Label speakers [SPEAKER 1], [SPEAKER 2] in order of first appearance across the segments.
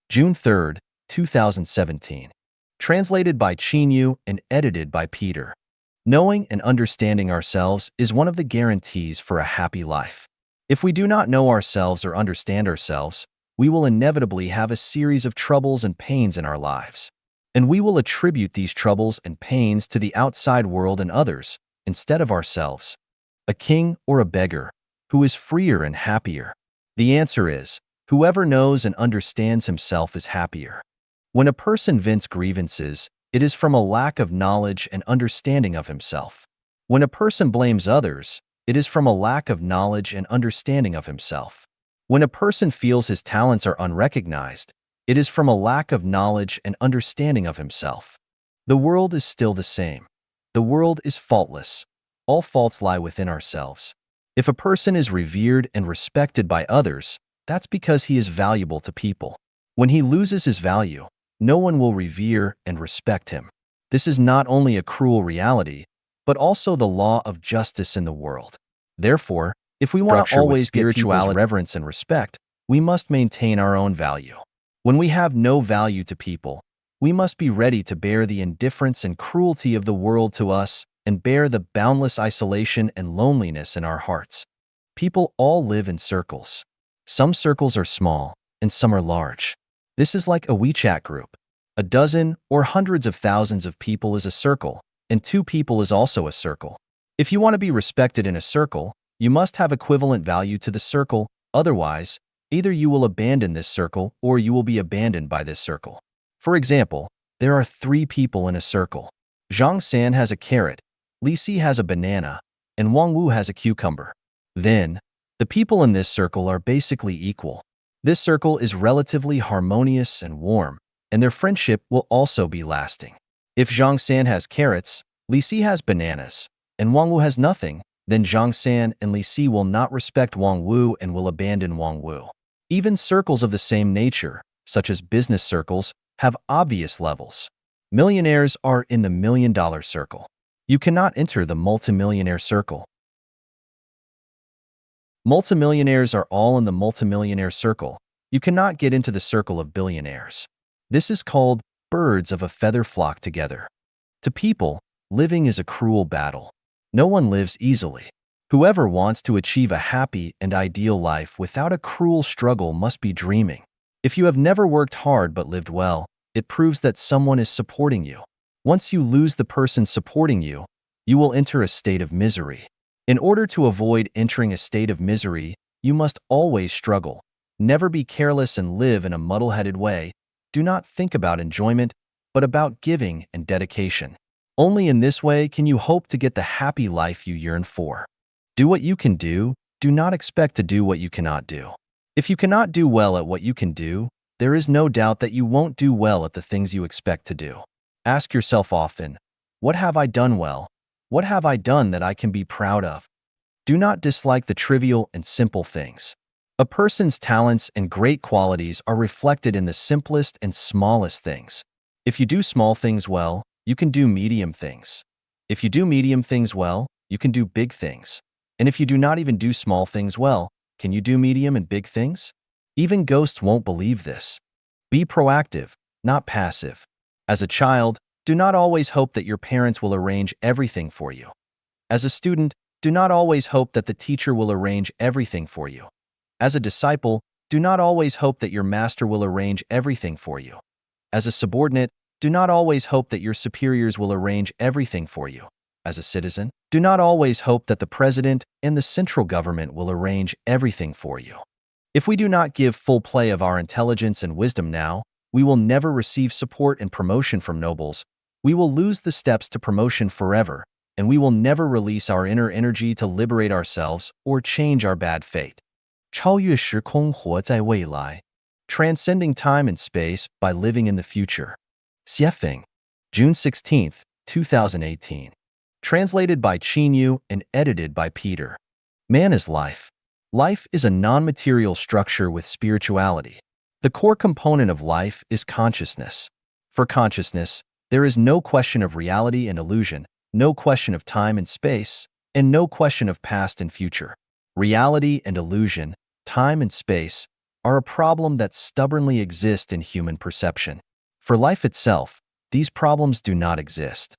[SPEAKER 1] June 3rd, 2017. Translated by Chinyu and edited by Peter. Knowing and understanding ourselves is one of the guarantees for a happy life. If we do not know ourselves or understand ourselves, we will inevitably have a series of troubles and pains in our lives. And we will attribute these troubles and pains to the outside world and others, instead of ourselves. A king or a beggar, who is freer and happier? The answer is, whoever knows and understands himself is happier. When a person vents grievances, it is from a lack of knowledge and understanding of himself. When a person blames others, it is from a lack of knowledge and understanding of himself. When a person feels his talents are unrecognized, it is from a lack of knowledge and understanding of himself. The world is still the same. The world is faultless. All faults lie within ourselves. If a person is revered and respected by others, that's because he is valuable to people. When he loses his value, no one will revere and respect him. This is not only a cruel reality, but also the law of justice in the world. Therefore, if we want to always get people's reverence and respect, we must maintain our own value. When we have no value to people, we must be ready to bear the indifference and cruelty of the world to us and bear the boundless isolation and loneliness in our hearts. People all live in circles. Some circles are small, and some are large. This is like a WeChat group. A dozen or hundreds of thousands of people is a circle, and 2 people is also a circle. If you want to be respected in a circle, you must have equivalent value to the circle, otherwise, either you will abandon this circle or you will be abandoned by this circle. For example, there are 3 people in a circle. Zhang San has a carrot, Li Si has a banana, and Wang Wu has a cucumber. Then, the people in this circle are basically equal. This circle is relatively harmonious and warm, and their friendship will also be lasting. If Zhang San has carrots, Li Si has bananas, and Wang Wu has nothing, then Zhang San and Li Si will not respect Wang Wu and will abandon Wang Wu. Even circles of the same nature, such as business circles, have obvious levels. Millionaires are in the million-dollar circle. You cannot enter the multimillionaire circle. Multimillionaires are all in the multimillionaire circle. You cannot get into the circle of billionaires. This is called birds of a feather flock together. To people, living is a cruel battle. No one lives easily. Whoever wants to achieve a happy and ideal life without a cruel struggle must be dreaming. If you have never worked hard but lived well, it proves that someone is supporting you. Once you lose the person supporting you, you will enter a state of misery. In order to avoid entering a state of misery, you must always struggle. Never be careless and live in a muddle-headed way. Do not think about enjoyment, but about giving and dedication. Only in this way can you hope to get the happy life you yearn for. Do what you can do. Do not expect to do what you cannot do. If you cannot do well at what you can do, there is no doubt that you won't do well at the things you expect to do. Ask yourself often, what have I done well? What have I done that I can be proud of? Do not dislike the trivial and simple things. A person's talents and great qualities are reflected in the simplest and smallest things. If you do small things well, you can do medium things. If you do medium things well, you can do big things. And if you do not even do small things well, can you do medium and big things? Even ghosts won't believe this. Be proactive, not passive. As a child, do not always hope that your parents will arrange everything for you. As a student, do not always hope that the teacher will arrange everything for you. As a disciple, do not always hope that your master will arrange everything for you. As a subordinate, do not always hope that your superiors will arrange everything for you. As a citizen, do not always hope that the president and the central government will arrange everything for you. If we do not give full play of our intelligence and wisdom now, we will never receive support and promotion from nobles. We will lose the steps to promotion forever, and we will never release our inner energy to liberate ourselves or change our bad fate. 超越时空，活在未来. Transcending time and space by living in the future. Xiefeng, June 16th, 2018. Translated by Chinyu and edited by Peter. Man is life. Life is a non-material structure with spirituality. The core component of life is consciousness. For consciousness, there is no question of reality and illusion, no question of time and space, and no question of past and future. Reality and illusion, time and space, are a problem that stubbornly exist in human perception. For life itself, these problems do not exist.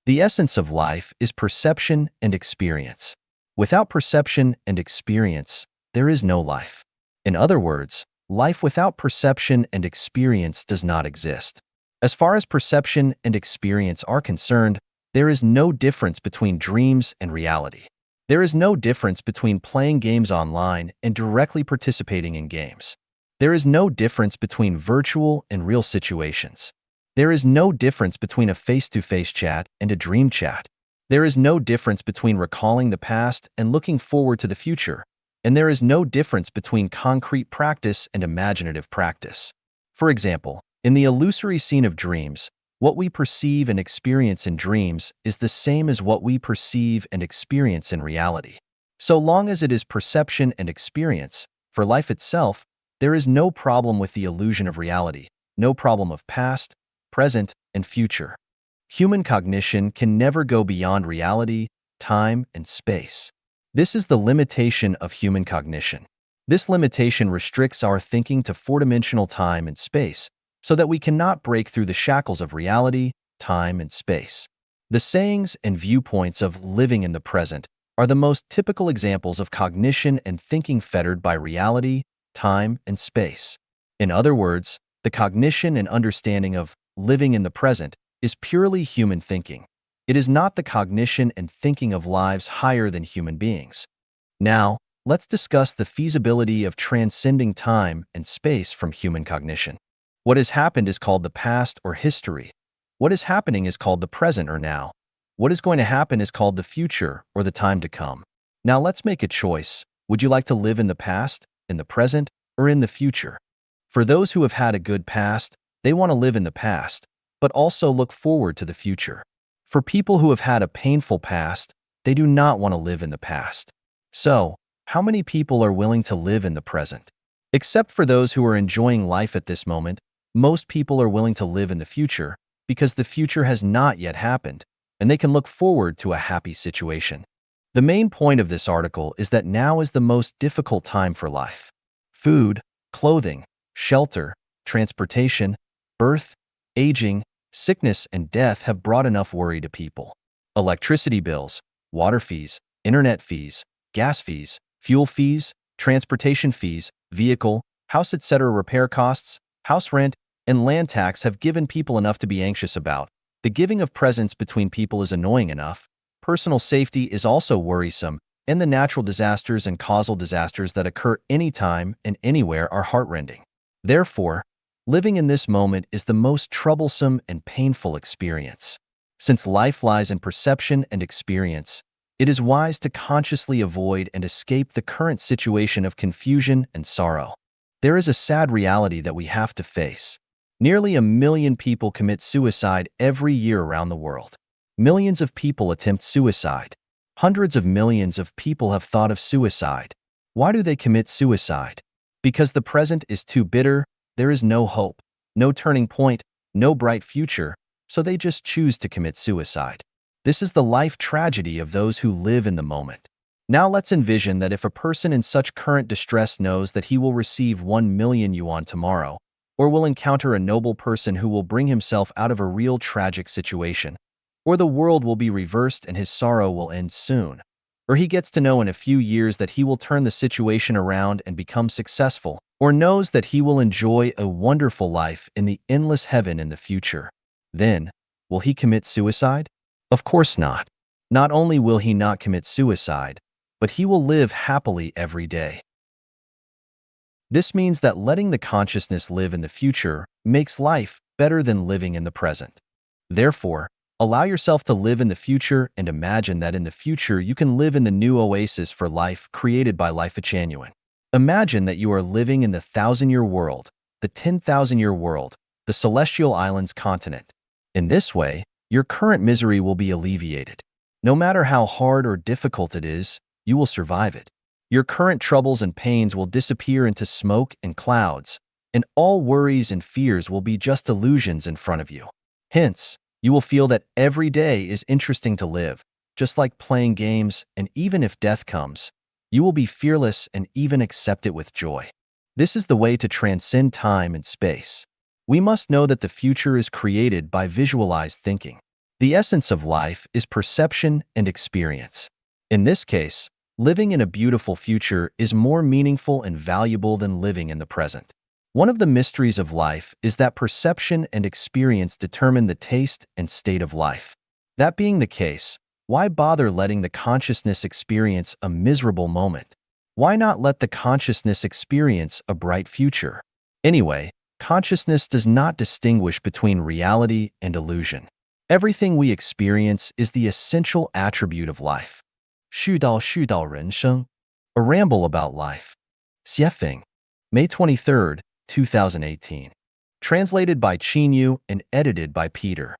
[SPEAKER 1] The essence of life is perception and experience. Without perception and experience, there is no life. In other words, life without perception and experience does not exist. As far as perception and experience are concerned, there is no difference between dreams and reality. There is no difference between playing games online and directly participating in games. There is no difference between virtual and real situations. There is no difference between a face-to-face chat and a dream chat. There is no difference between recalling the past and looking forward to the future. And there is no difference between concrete practice and imaginative practice. For example, in the illusory scene of dreams, what we perceive and experience in dreams is the same as what we perceive and experience in reality. So long as it is perception and experience, for life itself, there is no problem with the illusion of reality, no problem of past, present, and future. Human cognition can never go beyond reality, time, and space. This is the limitation of human cognition. This limitation restricts our thinking to four-dimensional time and space, so that we cannot break through the shackles of reality, time, and space. The sayings and viewpoints of living in the present are the most typical examples of cognition and thinking fettered by reality, time, and space. In other words, the cognition and understanding of living in the present is purely human thinking. It is not the cognition and thinking of lives higher than human beings. Now, let's discuss the feasibility of transcending time and space from human cognition. What has happened is called the past or history. What is happening is called the present or now. What is going to happen is called the future or the time to come. Now let's make a choice. Would you like to live in the past, in the present, or in the future? For those who have had a good past, they want to live in the past, but also look forward to the future. For people who have had a painful past, they do not want to live in the past. So, how many people are willing to live in the present? Except for those who are enjoying life at this moment, most people are willing to live in the future because the future has not yet happened, and they can look forward to a happy situation. The main point of this article is that now is the most difficult time for life. Food, clothing, shelter, transportation, birth, aging, sickness, and death have brought enough worry to people. Electricity bills, water fees, internet fees, gas fees, fuel fees, transportation fees, vehicle, house, etc. repair costs, house rent, and land tax have given people enough to be anxious about. The giving of presents between people is annoying enough. Personal safety is also worrisome, and the natural disasters and causal disasters that occur anytime and anywhere are heartrending. Therefore, living in this moment is the most troublesome and painful experience. Since life lies in perception and experience, it is wise to consciously avoid and escape the current situation of confusion and sorrow. There is a sad reality that we have to face. Nearly 1 million people commit suicide every year around the world. Millions of people attempt suicide. Hundreds of millions of people have thought of suicide. Why do they commit suicide? Because the present is too bitter, there is no hope, no turning point, no bright future, so they just choose to commit suicide. This is the life tragedy of those who live in the moment. Now let's envision that if a person in such current distress knows that he will receive 1 million yuan tomorrow, or will encounter a noble person who will bring himself out of a real tragic situation, or the world will be reversed and his sorrow will end soon, or he gets to know in a few years that he will turn the situation around and become successful, or knows that he will enjoy a wonderful life in the endless heaven in the future, then, will he commit suicide? Of course not. Not only will he not commit suicide, but he will live happily every day. This means that letting the consciousness live in the future makes life better than living in the present. Therefore, allow yourself to live in the future and imagine that in the future you can live in the new oasis for life created by Life Genuine. Imagine that you are living in the 1,000-year world, the 10,000-year world, the celestial islands continent. In this way, your current misery will be alleviated. No matter how hard or difficult it is, you will survive it. Your current troubles and pains will disappear into smoke and clouds, and all worries and fears will be just illusions in front of you. Hence, you will feel that every day is interesting to live, just like playing games, and even if death comes, you will be fearless and even accept it with joy. This is the way to transcend time and space. We must know that the future is created by visualized thinking. The essence of life is perception and experience. In this case, living in a beautiful future is more meaningful and valuable than living in the present. One of the mysteries of life is that perception and experience determine the taste and state of life. That being the case, why bother letting the consciousness experience a miserable moment? Why not let the consciousness experience a bright future? Anyway, consciousness does not distinguish between reality and illusion. Everything we experience is the essential attribute of life. 絮叨人生, a ramble about life. 写评, May 23, 2018. Translated by Chinyu and edited by Peter.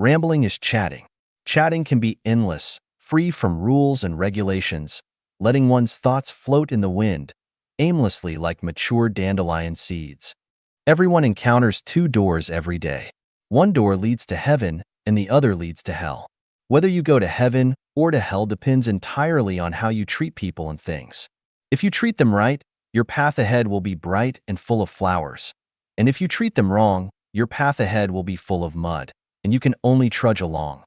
[SPEAKER 1] Rambling is chatting. Chatting can be endless, free from rules and regulations, letting one's thoughts float in the wind, aimlessly like mature dandelion seeds. Everyone encounters two doors every day. One door leads to heaven, and the other leads to hell. Whether you go to heaven or to hell depends entirely on how you treat people and things. If you treat them right, your path ahead will be bright and full of flowers. And if you treat them wrong, your path ahead will be full of mud, and you can only trudge along.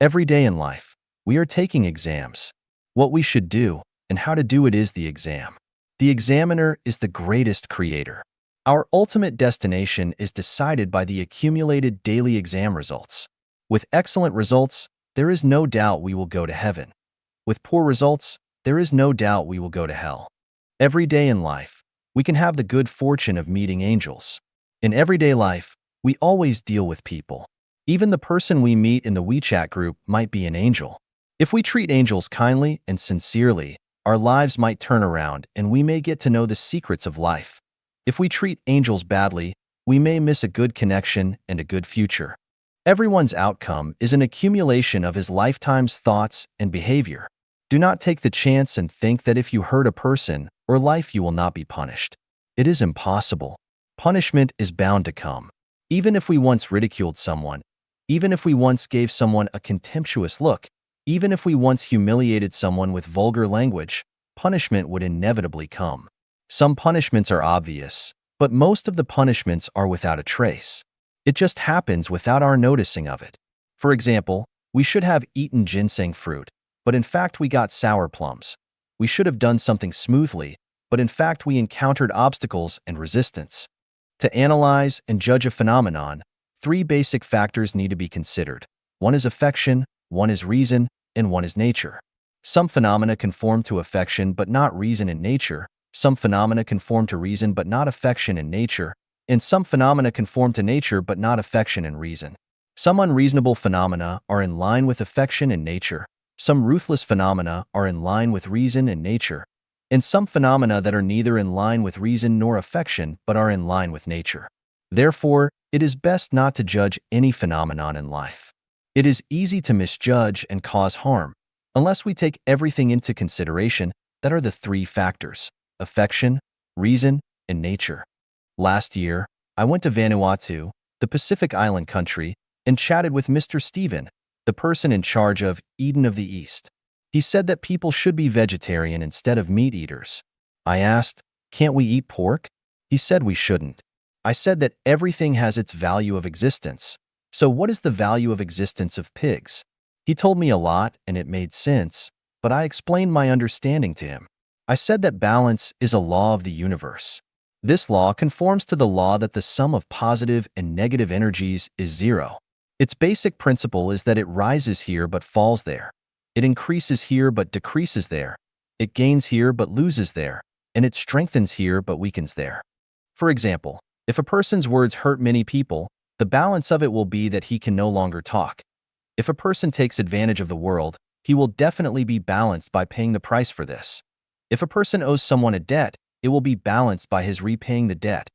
[SPEAKER 1] Every day in life, we are taking exams. What we should do and how to do it is the exam. The examiner is the greatest creator. Our ultimate destination is decided by the accumulated daily exam results. With excellent results, there is no doubt we will go to heaven. With poor results, there is no doubt we will go to hell. Every day in life, we can have the good fortune of meeting angels. In everyday life, we always deal with people. Even the person we meet in the WeChat group might be an angel. If we treat angels kindly and sincerely, our lives might turn around and we may get to know the secrets of life. If we treat angels badly, we may miss a good connection and a good future. Everyone's outcome is an accumulation of his lifetime's thoughts and behavior. Do not take the chance and think that if you hurt a person or life you will not be punished. It is impossible. Punishment is bound to come. Even if we once ridiculed someone, even if we once gave someone a contemptuous look, even if we once humiliated someone with vulgar language, punishment would inevitably come. Some punishments are obvious, but most of the punishments are without a trace. It just happens without our noticing of it. For example, we should have eaten ginseng fruit, but in fact we got sour plums. We should have done something smoothly, but in fact we encountered obstacles and resistance. To analyze and judge a phenomenon, three basic factors need to be considered. One is affection, one is reason, and one is nature. Some phenomena conform to affection but not reason in nature. Some phenomena conform to reason but not affection in nature. And some phenomena conform to nature but not affection and reason. Some unreasonable phenomena are in line with affection and nature. Some ruthless phenomena are in line with reason and nature. And some phenomena that are neither in line with reason nor affection but are in line with nature. Therefore, it is best not to judge any phenomenon in life. It is easy to misjudge and cause harm, unless we take everything into consideration that are the three factors: affection, reason, and nature. Last year, I went to Vanuatu, the Pacific Island country, and chatted with Mr. Steven, the person in charge of Eden of the East. He said that people should be vegetarian instead of meat eaters. I asked, "Can't we eat pork?" He said we shouldn't. I said that everything has its value of existence. So what is the value of existence of pigs? He told me a lot and it made sense, but I explained my understanding to him. I said that balance is a law of the universe. This law conforms to the law that the sum of positive and negative energies is zero. Its basic principle is that it rises here but falls there. It increases here but decreases there. It gains here but loses there. And it strengthens here but weakens there. For example, if a person's words hurt many people, the balance of it will be that he can no longer talk. If a person takes advantage of the world, he will definitely be balanced by paying the price for this. If a person owes someone a debt, it will be balanced by his repaying the debt.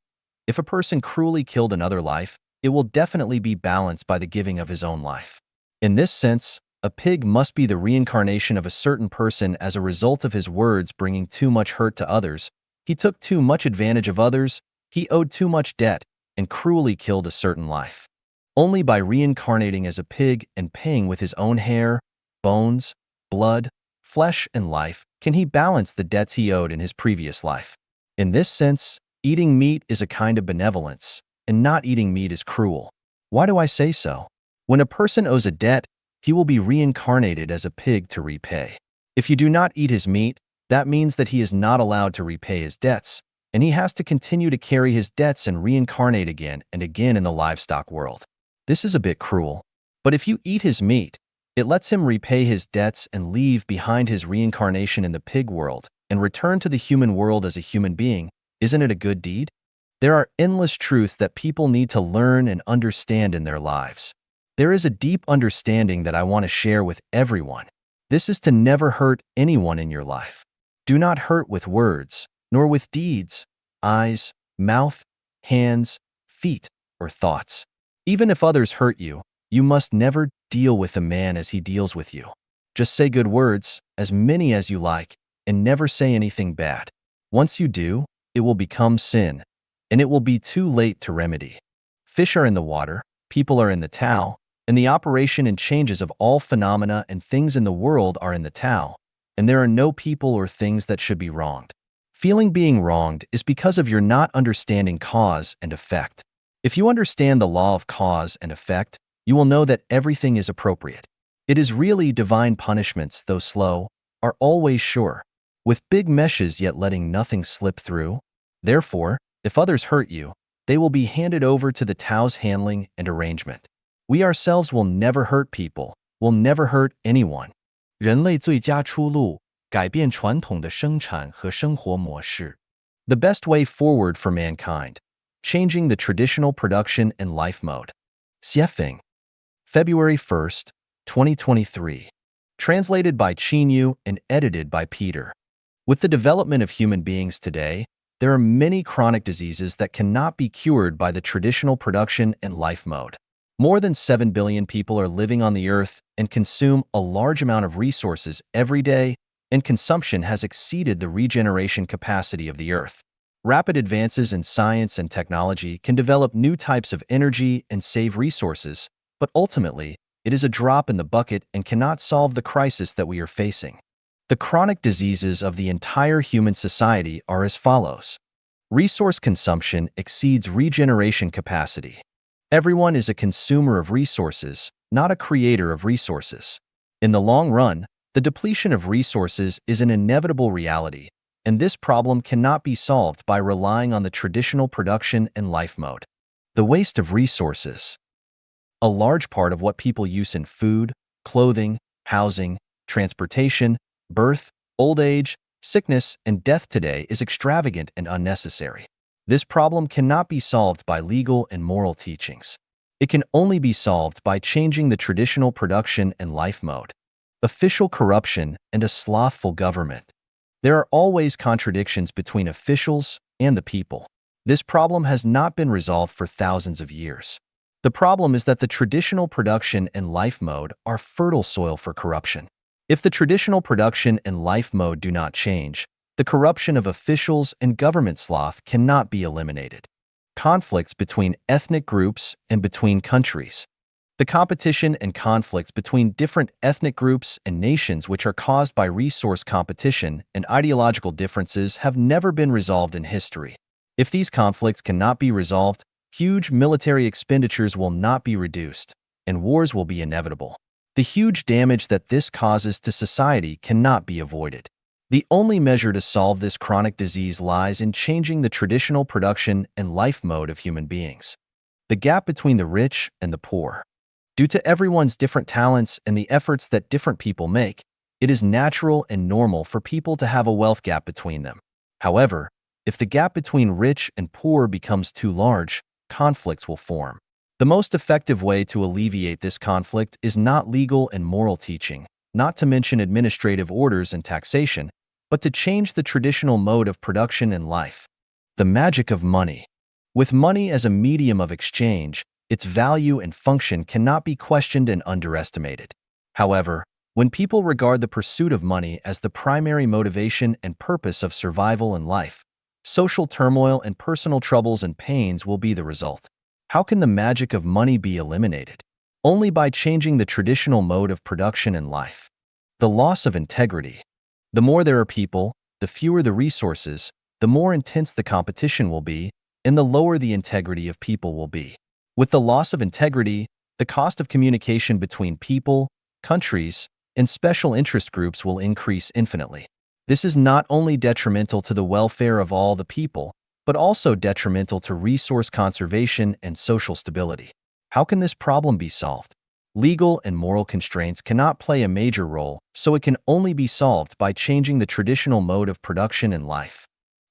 [SPEAKER 1] If a person cruelly killed another life, it will definitely be balanced by the giving of his own life. In this sense, a pig must be the reincarnation of a certain person as a result of his words bringing too much hurt to others. He took too much advantage of others, he owed too much debt, and cruelly killed a certain life. Only by reincarnating as a pig and paying with his own hair, bones, blood, flesh, and life can he balance the debts he owed in his previous life. In this sense, Eating meat is a kind of benevolence, and not eating meat is cruel. Why do I say so? When a person owes a debt, he will be reincarnated as a pig to repay. If you do not eat his meat, that means that he is not allowed to repay his debts, and he has to continue to carry his debts and reincarnate again and again in the livestock world. This is a bit cruel. But if you eat his meat, it lets him repay his debts and leave behind his reincarnation in the pig world and return to the human world as a human being. Isn't it a good deed? There are endless truths that people need to learn and understand in their lives. There is a deep understanding that I want to share with everyone. This is to never hurt anyone in your life. Do not hurt with words, nor with deeds, eyes, mouth, hands, feet, or thoughts. Even if others hurt you, you must never deal with a man as he deals with you. Just say good words, as many as you like, and never say anything bad. Once you do, it will become sin, and it will be too late to remedy. Fish are in the water, people are in the Tao, and the operation and changes of all phenomena and things in the world are in the Tao, and there are no people or things that should be wronged. Feeling being wronged is because of your not understanding cause and effect. If you understand the law of cause and effect, you will know that everything is appropriate. It is really divine punishments, though slow, are always sure, with big meshes yet letting nothing slip through. Therefore, if others hurt you, they will be handed over to the Tao's handling and arrangement. We ourselves will never hurt people, will never hurt anyone. 人类最佳出路，改变传统的生产和生活模式. The best way forward for mankind, changing the traditional production and life mode. Xiefeng. February 1st, 2023. Translated by Qinyu and edited by Peter. With the development of human beings today, there are many chronic diseases that cannot be cured by the traditional production and life mode. More than 7 billion people are living on the earth and consume a large amount of resources every day, and consumption has exceeded the regeneration capacity of the earth. Rapid advances in science and technology can develop new types of energy and save resources, but ultimately, it is a drop in the bucket and cannot solve the crisis that we are facing. The chronic diseases of the entire human society are as follows. Resource consumption exceeds regeneration capacity. Everyone is a consumer of resources, not a creator of resources. In the long run, the depletion of resources is an inevitable reality, and this problem cannot be solved by relying on the traditional production and life mode. The waste of resources. A large part of what people use in food, clothing, housing, transportation, birth, old age, sickness, and death today is extravagant and unnecessary. This problem cannot be solved by legal and moral teachings. It can only be solved by changing the traditional production and life mode. Official corruption and a slothful government. There are always contradictions between officials and the people. This problem has not been resolved for thousands of years. The problem is that the traditional production and life mode are fertile soil for corruption. If the traditional production and life mode do not change, the corruption of officials and government sloth cannot be eliminated. Conflicts between ethnic groups and between countries. The competition and conflicts between different ethnic groups and nations which are caused by resource competition and ideological differences have never been resolved in history. If these conflicts cannot be resolved, huge military expenditures will not be reduced, and wars will be inevitable. The huge damage that this causes to society cannot be avoided. The only measure to solve this chronic disease lies in changing the traditional production and life mode of human beings. The gap between the rich and the poor. Due to everyone's different talents and the efforts that different people make, it is natural and normal for people to have a wealth gap between them. However, if the gap between rich and poor becomes too large, conflicts will form. The most effective way to alleviate this conflict is not legal and moral teaching, not to mention administrative orders and taxation, but to change the traditional mode of production and life. The magic of money. With money as a medium of exchange, its value and function cannot be questioned and underestimated. However, when people regard the pursuit of money as the primary motivation and purpose of survival and life, social turmoil and personal troubles and pains will be the result. How can the magic of money be eliminated? Only by changing the traditional mode of production and life. The loss of integrity. The more there are people, the fewer the resources, the more intense the competition will be, and the lower the integrity of people will be. With the loss of integrity, the cost of communication between people, countries, and special interest groups will increase infinitely. This is not only detrimental to the welfare of all the people, but also detrimental to resource conservation and social stability. How can this problem be solved? Legal and moral constraints cannot play a major role, so it can only be solved by changing the traditional mode of production and life.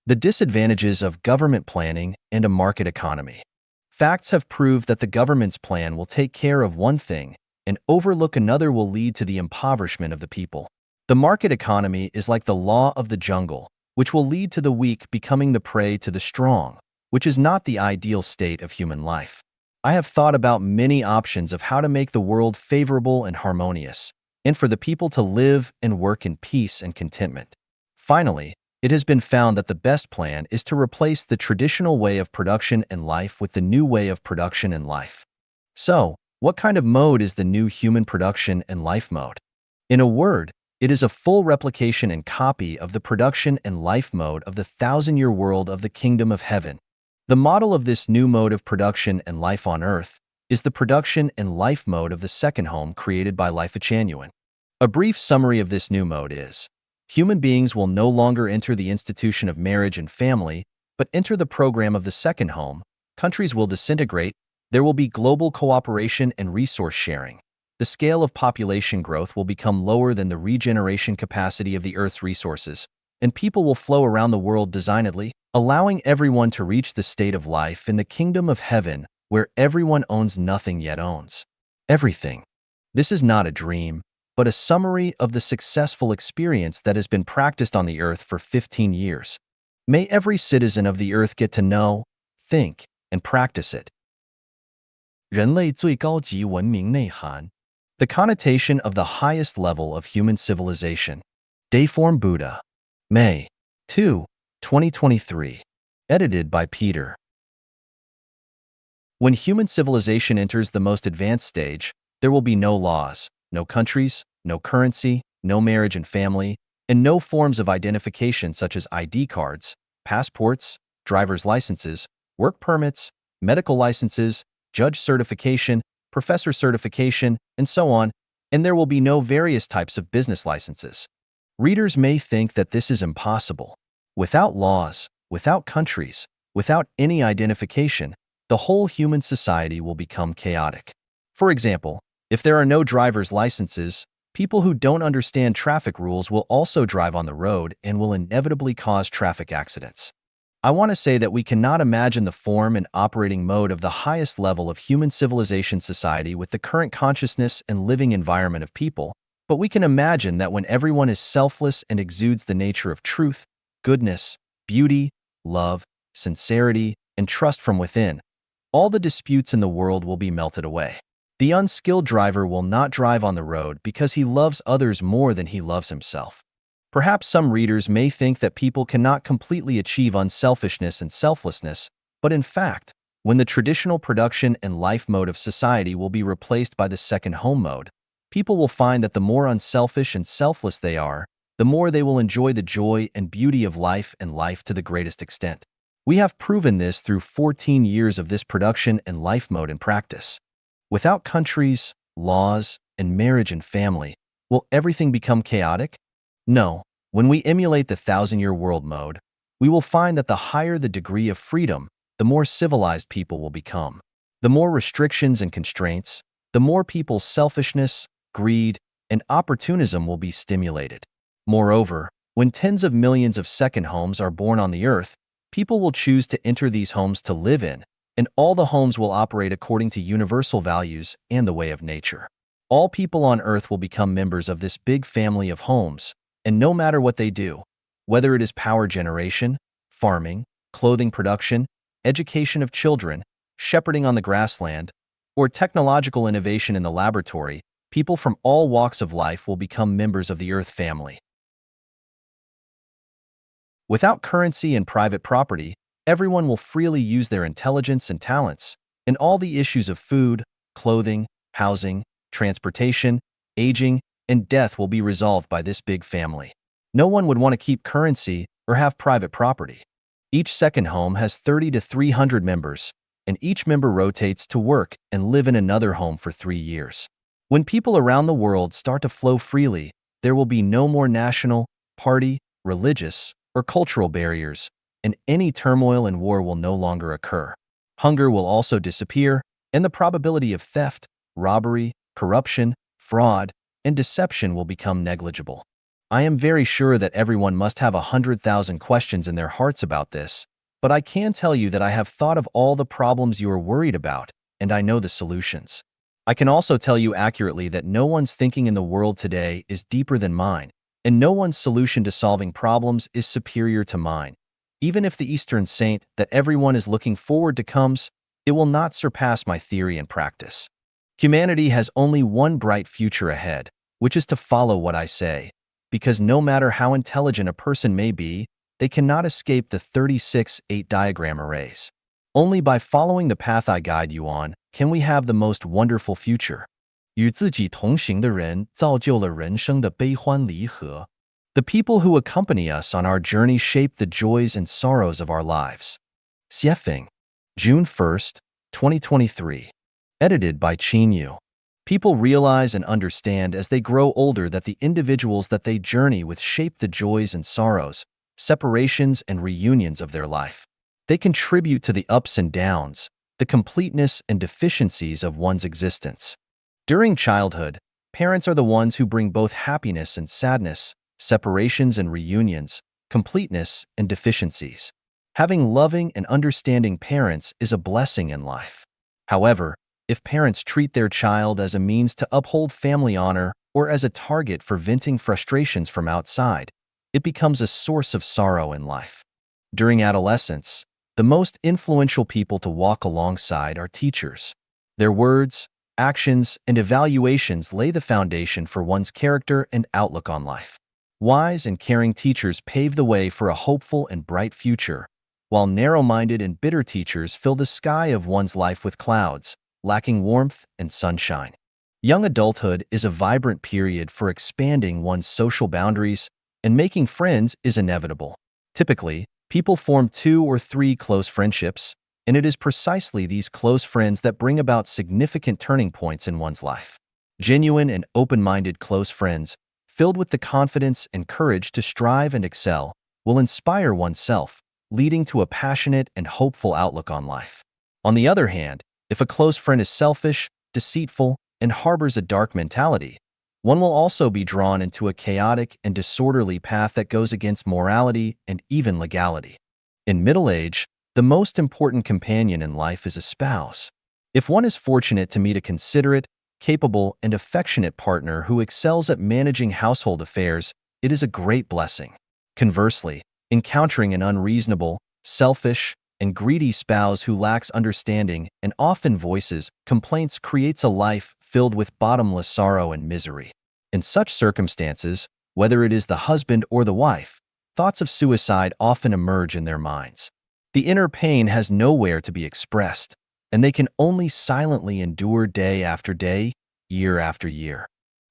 [SPEAKER 1] The disadvantages of government planning and a market economy. Facts have proved that the government's plan will take care of one thing and overlook another will lead to the impoverishment of the people. The market economy is like the law of the jungle, which will lead to the weak becoming the prey to the strong, which is not the ideal state of human life. I have thought about many options of how to make the world favorable and harmonious, and for the people to live and work in peace and contentment. Finally, it has been found that the best plan is to replace the traditional way of production and life with the new way of production and life. So, what kind of mode is the new human production and life mode? In a word, it is a full replication and copy of the production and life mode of the thousand-year world of the kingdom of heaven. The model of this new mode of production and life on earth is the production and life mode of the second home created by Life Genuine. A brief summary of this new mode is: human beings will no longer enter the institution of marriage and family, but enter the program of the second home. Countries will disintegrate. There will be global cooperation and resource sharing. The scale of population growth will become lower than the regeneration capacity of the Earth's resources, and people will flow around the world designedly, allowing everyone to reach the state of life in the kingdom of heaven, where everyone owns nothing yet owns everything. This is not a dream, but a summary of the successful experience that has been practiced on the Earth for 15 years. May every citizen of the Earth get to know, think, and practice it. 人类最高级文明内涵 The connotation of the highest level of human civilization. Dayform Buddha. May 2, 2023. Edited by Peter. When human civilization enters the most advanced stage, there will be no laws, no countries, no currency, no marriage and family, and no forms of identification such as ID cards, passports, driver's licenses, work permits, medical licenses, judge certification, professor certification, and so on, and there will be no various types of business licenses. Readers may think that this is impossible. Without laws, without countries, without any identification, the whole human society will become chaotic. For example, if there are no driver's licenses, people who don't understand traffic rules will also drive on the road and will inevitably cause traffic accidents. I want to say that we cannot imagine the form and operating mode of the highest level of human civilization society with the current consciousness and living environment of people, but we can imagine that when everyone is selfless and exudes the nature of truth, goodness, beauty, love, sincerity, and trust from within, all the disputes in the world will be melted away. The unskilled driver will not drive on the road because he loves others more than he loves himself. Perhaps some readers may think that people cannot completely achieve unselfishness and selflessness, but in fact, when the traditional production and life mode of society will be replaced by the second home mode, people will find that the more unselfish and selfless they are, the more they will enjoy the joy and beauty of life and life to the greatest extent. We have proven this through 14 years of this production and life mode in practice. Without countries, laws, and marriage and family, will everything become chaotic? No. When we emulate the thousand-year world mode, we will find that the higher the degree of freedom, the more civilized people will become. The more restrictions and constraints, the more people's selfishness, greed, and opportunism will be stimulated. Moreover, when tens of millions of second homes are born on the earth, people will choose to enter these homes to live in, and all the homes will operate according to universal values and the way of nature. All people on earth will become members of this big family of homes, and no matter what they do, whether it is power generation, farming, clothing production, education of children, shepherding on the grassland, or technological innovation in the laboratory, people from all walks of life will become members of the Earth family. Without currency and private property, everyone will freely use their intelligence and talents, and all the issues of food, clothing, housing, transportation, aging, and death will be resolved by this big family. No one would want to keep currency or have private property. Each second home has 30 to 300 members, and each member rotates to work and live in another home for 3 years. When people around the world start to flow freely, there will be no more national, party, religious, or cultural barriers, and any turmoil and war will no longer occur. Hunger will also disappear, and the probability of theft, robbery, corruption, fraud, and deception will become negligible. I am very sure that everyone must have 100,000 questions in their hearts about this, but I can tell you that I have thought of all the problems you are worried about, and I know the solutions. I can also tell you accurately that no one's thinking in the world today is deeper than mine, and no one's solution to solving problems is superior to mine. Even if the Eastern saint that everyone is looking forward to comes, it will not surpass my theory and practice. Humanity has only one bright future ahead, which is to follow what I say, because no matter how intelligent a person may be, they cannot escape the 36-8 diagram arrays. Only by following the path I guide you on can we have the most wonderful future. 与自己同行的人造就了人生的悲欢离合. The people who accompany us on our journey shape the joys and sorrows of our lives. Xiefeng, June 1st, 2023. Edited by Qin Yu. People realize and understand as they grow older that the individuals that they journey with shape the joys and sorrows, separations and reunions of their life. They contribute to the ups and downs, the completeness and deficiencies of one's existence. During childhood, parents are the ones who bring both happiness and sadness, separations and reunions, completeness and deficiencies. Having loving and understanding parents is a blessing in life. However, if parents treat their child as a means to uphold family honor or as a target for venting frustrations from outside, it becomes a source of sorrow in life. During adolescence, the most influential people to walk alongside are teachers. Their words, actions, and evaluations lay the foundation for one's character and outlook on life. Wise and caring teachers pave the way for a hopeful and bright future, while narrow-minded and bitter teachers fill the sky of one's life with clouds, lacking warmth and sunshine. Young adulthood is a vibrant period for expanding one's social boundaries, and making friends is inevitable. Typically, people form 2 or 3 close friendships, and it is precisely these close friends that bring about significant turning points in one's life. Genuine and open-minded close friends, filled with the confidence and courage to strive and excel, will inspire oneself, leading to a passionate and hopeful outlook on life. On the other hand, if a close friend is selfish, deceitful, and harbors a dark mentality, one will also be drawn into a chaotic and disorderly path that goes against morality and even legality. In middle age, the most important companion in life is a spouse. If one is fortunate to meet a considerate, capable, and affectionate partner who excels at managing household affairs, it is a great blessing. Conversely, encountering an unreasonable, selfish, and greedy spouse who lacks understanding and often voices complaints creates a life filled with bottomless sorrow and misery. In such circumstances, whether it is the husband or the wife, thoughts of suicide often emerge in their minds. The inner pain has nowhere to be expressed, and they can only silently endure day after day, year after year.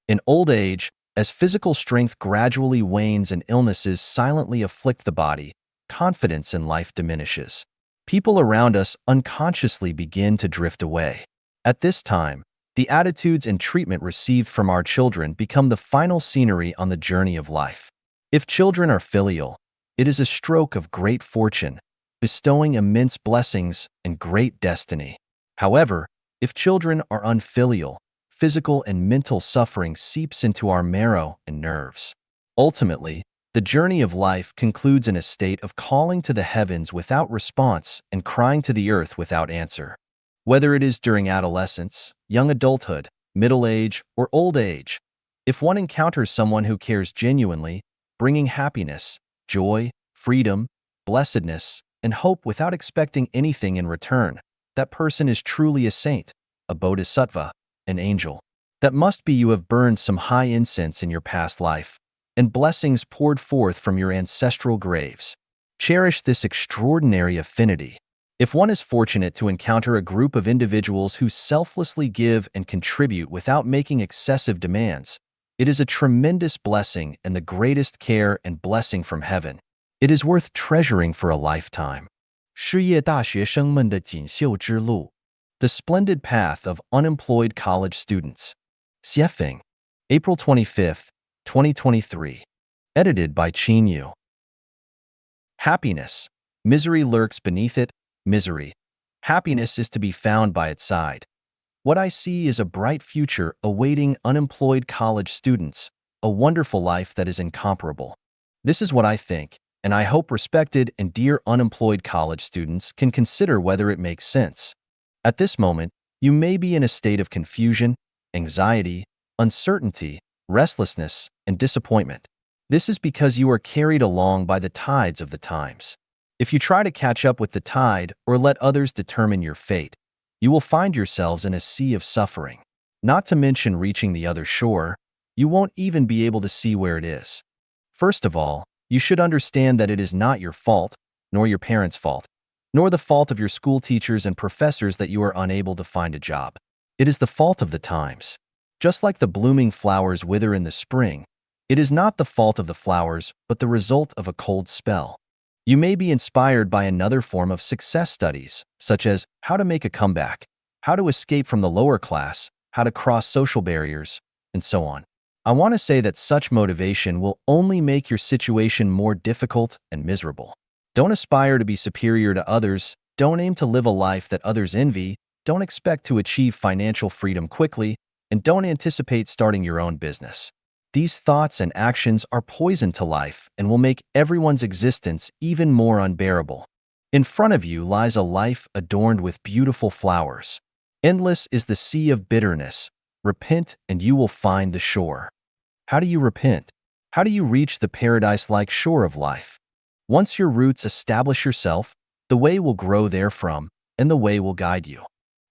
[SPEAKER 1] In old age, as physical strength gradually wanes and illnesses silently afflict the body, confidence in life diminishes. People around us unconsciously begin to drift away. At this time, the attitudes and treatment received from our children become the final scenery on the journey of life. If children are filial, it is a stroke of great fortune, bestowing immense blessings and great destiny. However, if children are unfilial, physical and mental suffering seeps into our marrow and nerves. Ultimately, the journey of life concludes in a state of calling to the heavens without response and crying to the earth without answer. Whether it is during adolescence, young adulthood, middle age, or old age, if one encounters someone who cares genuinely, bringing happiness, joy, freedom, blessedness, and hope without expecting anything in return, that person is truly a saint, a bodhisattva, an angel. That must be you have burned some high incense in your past life, and blessings poured forth from your ancestral graves. Cherish this extraordinary affinity. If one is fortunate to encounter a group of individuals who selflessly give and contribute without making excessive demands, it is a tremendous blessing and the greatest care and blessing from heaven. It is worth treasuring for a lifetime. 失业大学生们的锦绣之路 The Splendid Path of Unemployed College Students. Xiefeng, April 25, 2023. Edited by Qin Yu. Happiness. Misery lurks beneath it. Misery. Happiness is to be found by its side. What I see is a bright future awaiting unemployed college students, a wonderful life that is incomparable. This is what I think, and I hope respected and dear unemployed college students can consider whether it makes sense. At this moment, you may be in a state of confusion, anxiety, uncertainty, restlessness, and disappointment. This is because you are carried along by the tides of the times. If you try to catch up with the tide or let others determine your fate, you will find yourselves in a sea of suffering. Not to mention reaching the other shore, you won't even be able to see where it is. First of all, you should understand that it is not your fault, nor your parents' fault, nor the fault of your school teachers and professors that you are unable to find a job. It is the fault of the times. Just like the blooming flowers wither in the spring, it is not the fault of the flowers, but the result of a cold spell. You may be inspired by another form of success studies, such as how to make a comeback, how to escape from the lower class, how to cross social barriers, and so on. I want to say that such motivation will only make your situation more difficult and miserable. Don't aspire to be superior to others, don't aim to live a life that others envy, don't expect to achieve financial freedom quickly, and don't anticipate starting your own business. These thoughts and actions are poison to life and will make everyone's existence even more unbearable. In front of you lies a life adorned with beautiful flowers. Endless is the sea of bitterness. Repent and you will find the shore. How do you repent? How do you reach the paradise-like shore of life? Once your roots establish yourself, the way will grow therefrom, and the way will guide you.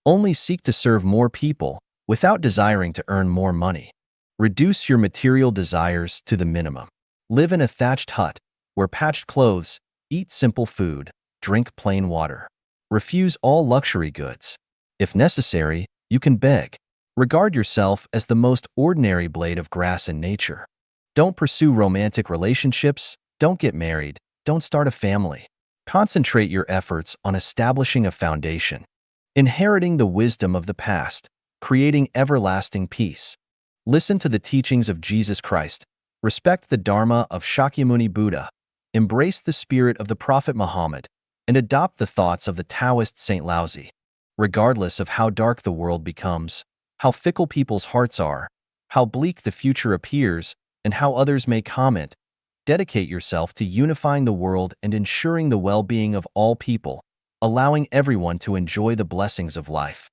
[SPEAKER 1] Only seek to serve more people without desiring to earn more money. Reduce your material desires to the minimum. Live in a thatched hut, wear patched clothes, eat simple food, drink plain water. Refuse all luxury goods. If necessary, you can beg. Regard yourself as the most ordinary blade of grass in nature. Don't pursue romantic relationships, don't get married, don't start a family. Concentrate your efforts on establishing a foundation, inheriting the wisdom of the past, creating everlasting peace. Listen to the teachings of Jesus Christ, respect the Dharma of Shakyamuni Buddha, embrace the spirit of the Prophet Muhammad, and adopt the thoughts of the Taoist Saint Laozi. Regardless of how dark the world becomes, how fickle people's hearts are, how bleak the future appears, and how others may comment, dedicate yourself to unifying the world and ensuring the well-being of all people, allowing everyone to enjoy the blessings of life.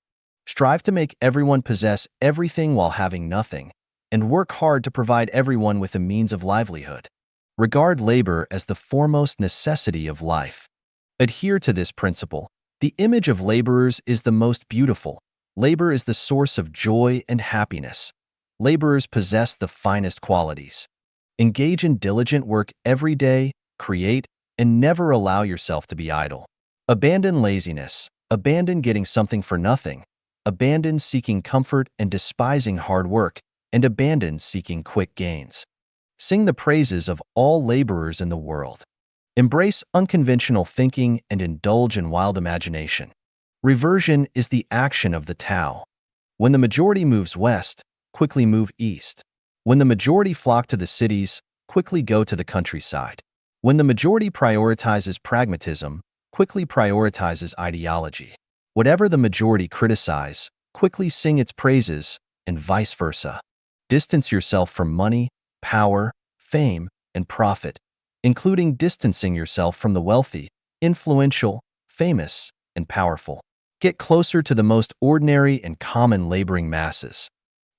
[SPEAKER 1] Strive to make everyone possess everything while having nothing, and work hard to provide everyone with a means of livelihood. Regard labor as the foremost necessity of life. Adhere to this principle. The image of laborers is the most beautiful. Labor is the source of joy and happiness. Laborers possess the finest qualities. Engage in diligent work every day, create, and never allow yourself to be idle. Abandon laziness. Abandon getting something for nothing. Abandon seeking comfort and despising hard work, and abandon seeking quick gains. Sing the praises of all laborers in the world. Embrace unconventional thinking and indulge in wild imagination. Reversion is the action of the Tao. When the majority moves west, quickly move east. When the majority flock to the cities, quickly go to the countryside. When the majority prioritizes pragmatism, quickly prioritizes ideology. Whatever the majority criticize, quickly sing its praises, and vice versa. Distance yourself from money, power, fame, and profit, including distancing yourself from the wealthy, influential, famous, and powerful. Get closer to the most ordinary and common laboring masses.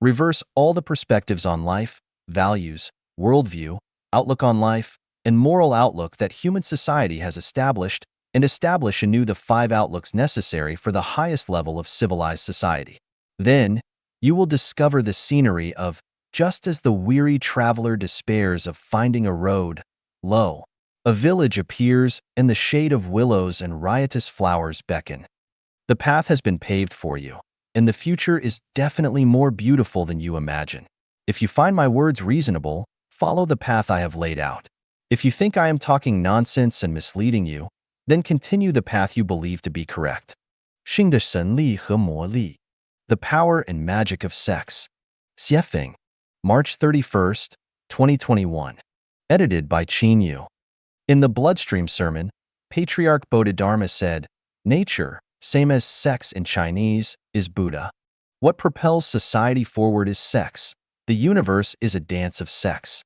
[SPEAKER 1] Reverse all the perspectives on life, values, worldview, outlook on life, and moral outlook that human society has established, and establish anew the 5 outlooks necessary for the highest level of civilized society. Then, you will discover the scenery of, just as the weary traveler despairs of finding a road, lo, a village appears, and the shade of willows and riotous flowers beckon. The path has been paved for you, and the future is definitely more beautiful than you imagine. If you find my words reasonable, follow the path I have laid out. If you think I am talking nonsense and misleading you, then continue the path you believe to be correct. 性的神力和魔力 The Power and Magic of Sex. Xiefeng, March 31st, 2021. Edited by Qin Yu. In the Bloodstream Sermon, Patriarch Bodhidharma said, "Nature, same as sex in Chinese, is Buddha. What propels society forward is sex. The universe is a dance of sex.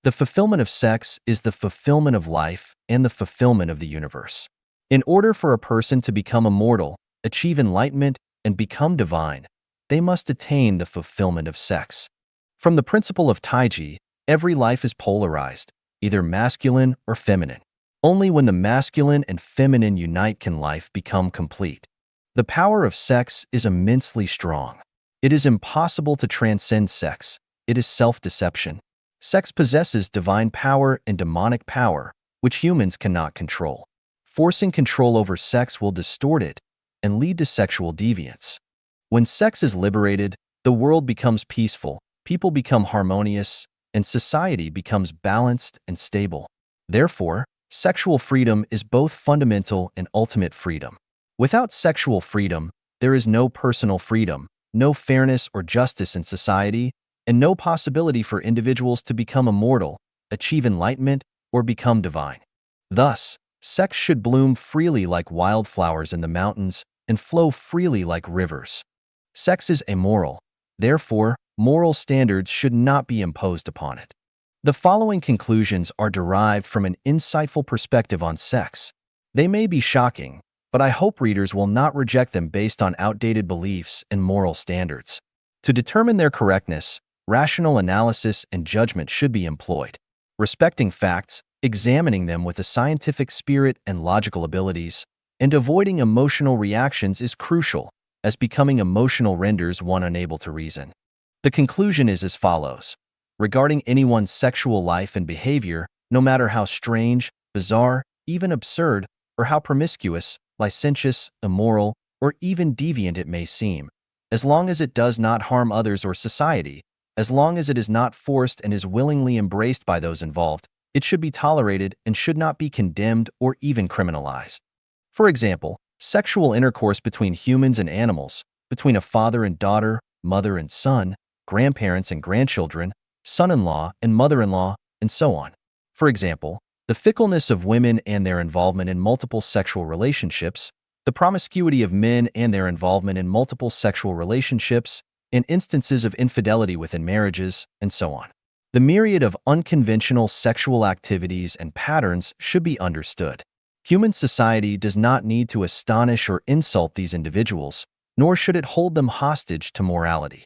[SPEAKER 1] The fulfillment of sex is the fulfillment of life and the fulfillment of the universe. In order for a person to become immortal, achieve enlightenment, and become divine, they must attain the fulfillment of sex." From the principle of Taiji, every life is polarized, either masculine or feminine. Only when the masculine and feminine unite can life become complete. The power of sex is immensely strong. It is impossible to transcend sex. It is self-deception. Sex possesses divine power and demonic power, which humans cannot control. Forcing control over sex will distort it and lead to sexual deviance. When sex is liberated, the world becomes peaceful, people become harmonious, and society becomes balanced and stable. Therefore, sexual freedom is both fundamental and ultimate freedom. Without sexual freedom, there is no personal freedom, no fairness or justice in society, and no possibility for individuals to become immortal, achieve enlightenment, or become divine. Thus, sex should bloom freely like wildflowers in the mountains and flow freely like rivers. Sex is amoral. Therefore, moral standards should not be imposed upon it. The following conclusions are derived from an insightful perspective on sex. They may be shocking, but I hope readers will not reject them based on outdated beliefs and moral standards. To determine their correctness, rational analysis and judgment should be employed. Respecting facts, examining them with a scientific spirit and logical abilities, and avoiding emotional reactions is crucial, as becoming emotional renders one unable to reason. The conclusion is as follows. Regarding anyone's sexual life and behavior, no matter how strange, bizarre, even absurd, or how promiscuous, licentious, immoral, or even deviant it may seem, as long as it does not harm others or society, as long as it is not forced and is willingly embraced by those involved, it should be tolerated and should not be condemned or even criminalized. For example, sexual intercourse between humans and animals, between a father and daughter, mother and son, grandparents and grandchildren, son-in-law and mother-in-law, and so on. For example, the fickleness of women and their involvement in multiple sexual relationships, the promiscuity of men and their involvement in multiple sexual relationships, and instances of infidelity within marriages, and so on. The myriad of unconventional sexual activities and patterns should be understood. Human society does not need to astonish or insult these individuals, nor should it hold them hostage to morality.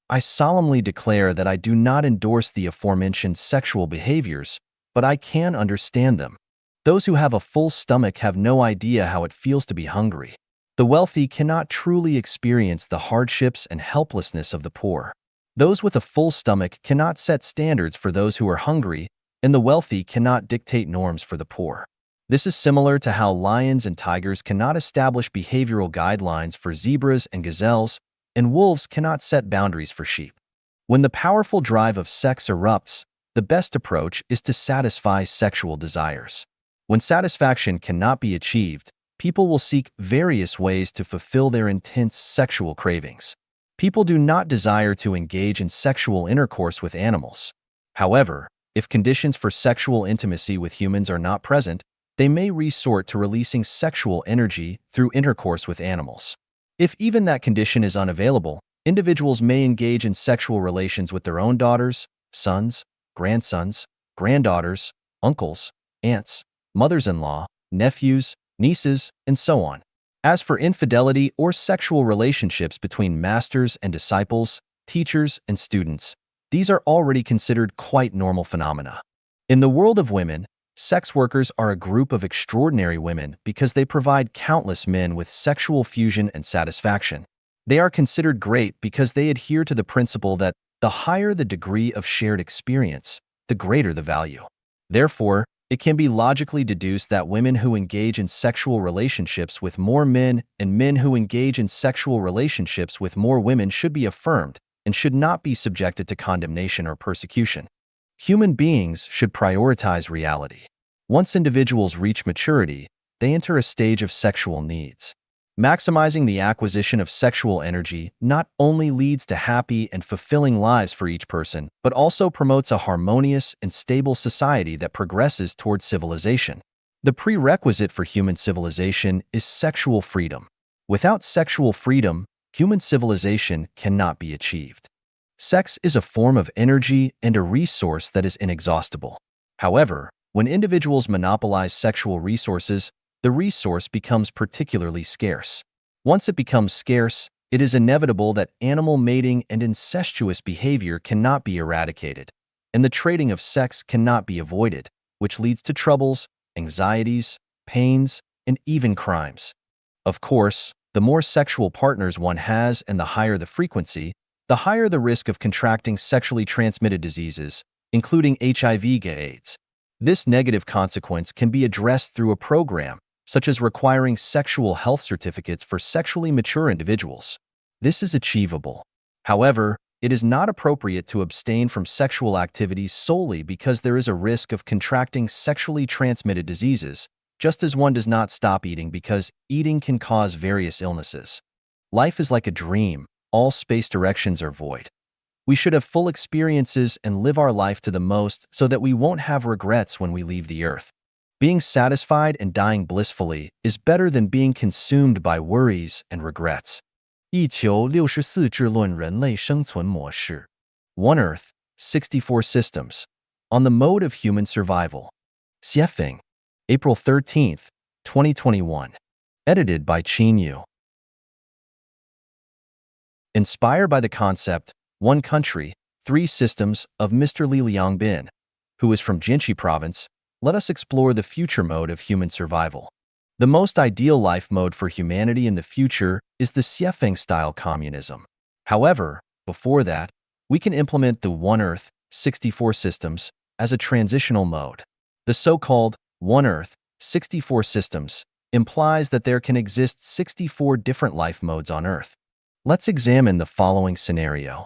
[SPEAKER 1] I solemnly declare that I do not endorse the aforementioned sexual behaviors, but I can understand them. Those who have a full stomach have no idea how it feels to be hungry. The wealthy cannot truly experience the hardships and helplessness of the poor. Those with a full stomach cannot set standards for those who are hungry, and the wealthy cannot dictate norms for the poor. This is similar to how lions and tigers cannot establish behavioral guidelines for zebras and gazelles, and wolves cannot set boundaries for sheep. When the powerful drive of sex erupts, the best approach is to satisfy sexual desires. When satisfaction cannot be achieved, people will seek various ways to fulfill their intense sexual cravings. People do not desire to engage in sexual intercourse with animals. However, if conditions for sexual intimacy with humans are not present, they may resort to releasing sexual energy through intercourse with animals. If even that condition is unavailable, individuals may engage in sexual relations with their own daughters, sons, grandsons, granddaughters, uncles, aunts, mothers-in-law, nephews, nieces, and so on. As for infidelity or sexual relationships between masters and disciples, teachers and students, these are already considered quite normal phenomena. In the world of women, sex workers are a group of extraordinary women because they provide countless men with sexual fusion and satisfaction. They are considered great because they adhere to the principle that the higher the degree of shared experience, the greater the value. Therefore, it can be logically deduced that women who engage in sexual relationships with more men and men who engage in sexual relationships with more women should be affirmed and should not be subjected to condemnation or persecution. Human beings should prioritize reality. Once individuals reach maturity, they enter a stage of sexual needs. Maximizing the acquisition of sexual energy not only leads to happy and fulfilling lives for each person, but also promotes a harmonious and stable society that progresses towards civilization. The prerequisite for human civilization is sexual freedom. Without sexual freedom, human civilization cannot be achieved. Sex is a form of energy and a resource that is inexhaustible. However, when individuals monopolize sexual resources, the resource becomes particularly scarce. Once it becomes scarce, it is inevitable that animal mating and incestuous behavior cannot be eradicated, and the trading of sex cannot be avoided, which leads to troubles, anxieties, pains, and even crimes. Of course, the more sexual partners one has and the higher the frequency, the higher the risk of contracting sexually transmitted diseases, including HIV/AIDS. This negative consequence can be addressed through a program such as requiring sexual health certificates for sexually mature individuals. This is achievable. However, it is not appropriate to abstain from sexual activities solely because there is a risk of contracting sexually transmitted diseases, just as one does not stop eating because eating can cause various illnesses. Life is like a dream. All space directions are void. We should have full experiences and live our life to the most so that we won't have regrets when we leave the earth. Being satisfied and dying blissfully is better than being consumed by worries and regrets. 地球64智论人类生存模式 One Earth, 64 Systems. On the Mode of Human Survival. Xiefeng. April 13th, 2021. Edited by Qin Yu. Inspired by the concept, One Country, Three Systems of Mr. Li Liangbin, who is from Jinshi Province, let us explore the future mode of human survival. The most ideal life mode for humanity in the future is the Xiefeng-style communism. However, before that, we can implement the One Earth, 64 Systems as a transitional mode. The so-called One Earth, 64 Systems implies that there can exist 64 different life modes on Earth. Let's examine the following scenario.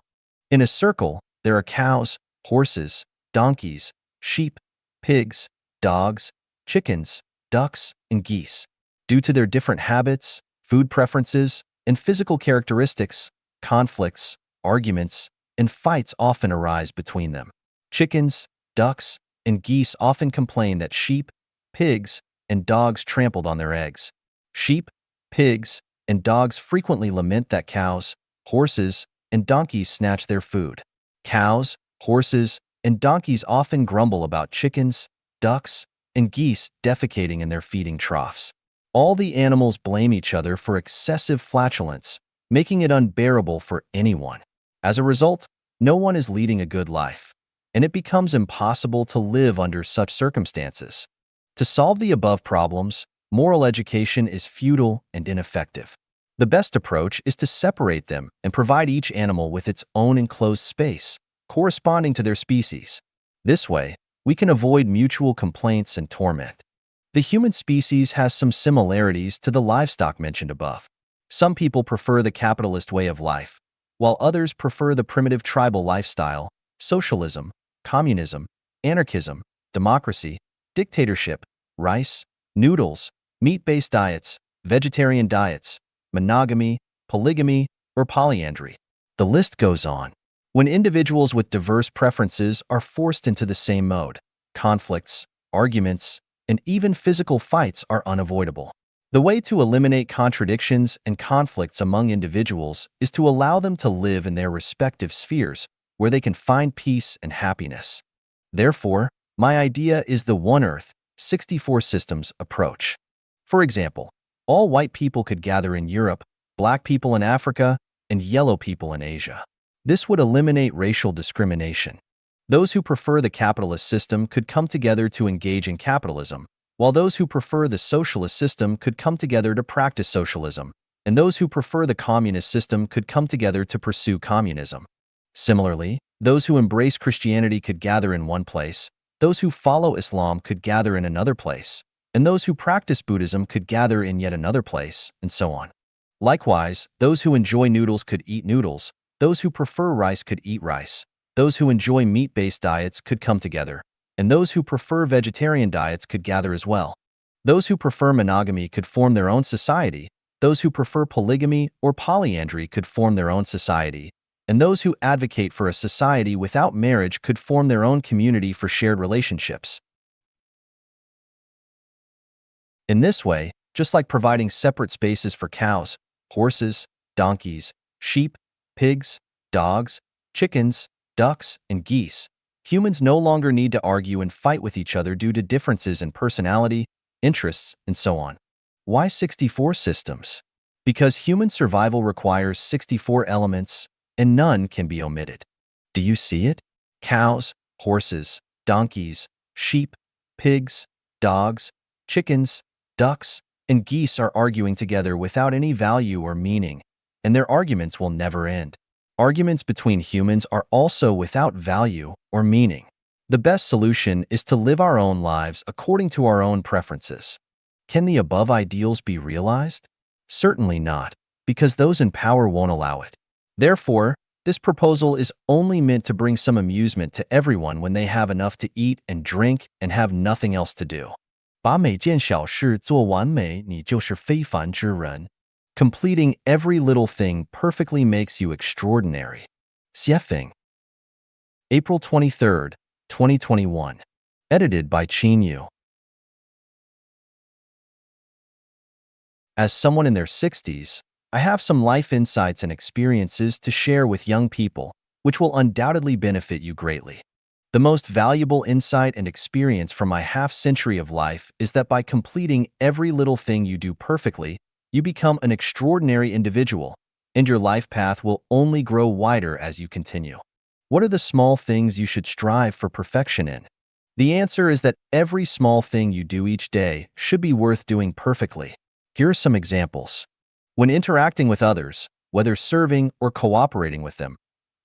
[SPEAKER 1] In a circle, there are cows, horses, donkeys, sheep, pigs, dogs, chickens, ducks, and geese. Due to their different habits, food preferences, and physical characteristics, conflicts, arguments, and fights often arise between them. Chickens, ducks, and geese often complain that sheep, pigs, and dogs trampled on their eggs. Sheep, pigs, and dogs frequently lament that cows, horses, and donkeys snatch their food. Cows, horses, and donkeys often grumble about chickens, ducks, and geese defecating in their feeding troughs. All the animals blame each other for excessive flatulence, making it unbearable for anyone. As a result, no one is leading a good life, and it becomes impossible to live under such circumstances. To solve the above problems, moral education is futile and ineffective. The best approach is to separate them and provide each animal with its own enclosed space, corresponding to their species. This way, we can avoid mutual complaints and torment. The human species has some similarities to the livestock mentioned above. Some people prefer the capitalist way of life, while others prefer the primitive tribal lifestyle, socialism, communism, anarchism, democracy, dictatorship, rice, noodles, meat-based diets, vegetarian diets, monogamy, polygamy, or polyandry. The list goes on. When individuals with diverse preferences are forced into the same mode, conflicts, arguments, and even physical fights are unavoidable. The way to eliminate contradictions and conflicts among individuals is to allow them to live in their respective spheres where they can find peace and happiness. Therefore, my idea is the One Earth, 64 Systems approach. For example, all white people could gather in Europe, black people in Africa, and yellow people in Asia. This would eliminate racial discrimination. Those who prefer the capitalist system could come together to engage in capitalism, while those who prefer the socialist system could come together to practice socialism, and those who prefer the communist system could come together to pursue communism. Similarly, those who embrace Christianity could gather in one place, those who follow Islam could gather in another place, and those who practice Buddhism could gather in yet another place, and so on. Likewise, those who enjoy noodles could eat noodles, those who prefer rice could eat rice, Those who enjoy meat-based diets could come together, and those who prefer vegetarian diets could gather as well. Those who prefer monogamy could form their own society, those who prefer polygamy or polyandry could form their own society, and those who advocate for a society without marriage could form their own community for shared relationships. In this way, just like providing separate spaces for cows, horses, donkeys, sheep, pigs, dogs, chickens, ducks, and geese, humans no longer need to argue and fight with each other due to differences in personality, interests, and so on. Why 64 systems? Because human survival requires 64 elements, and none can be omitted. Do you see it? Cows, horses, donkeys, sheep, pigs, dogs, chickens, ducks, and geese are arguing together without any value or meaning, and their arguments will never end. Arguments between humans are also without value or meaning. The best solution is to live our own lives according to our own preferences. Can the above ideals be realized? Certainly not, because those in power won't allow it. Therefore, this proposal is only meant to bring some amusement to everyone when they have enough to eat and drink and have nothing else to do. 把每件小事做完美，你就是非凡之人. Completing every little thing perfectly makes you extraordinary. Xiefeng. April 23rd, 2021. Edited by Qin Yu. As someone in their 60s, I have some life insights and experiences to share with young people, which will undoubtedly benefit you greatly. The most valuable insight and experience from my half-century of life is that by completing every little thing you do perfectly, you become an extraordinary individual, and your life path will only grow wider as you continue. What are the small things you should strive for perfection in? The answer is that every small thing you do each day should be worth doing perfectly. Here are some examples. When interacting with others, whether serving or cooperating with them,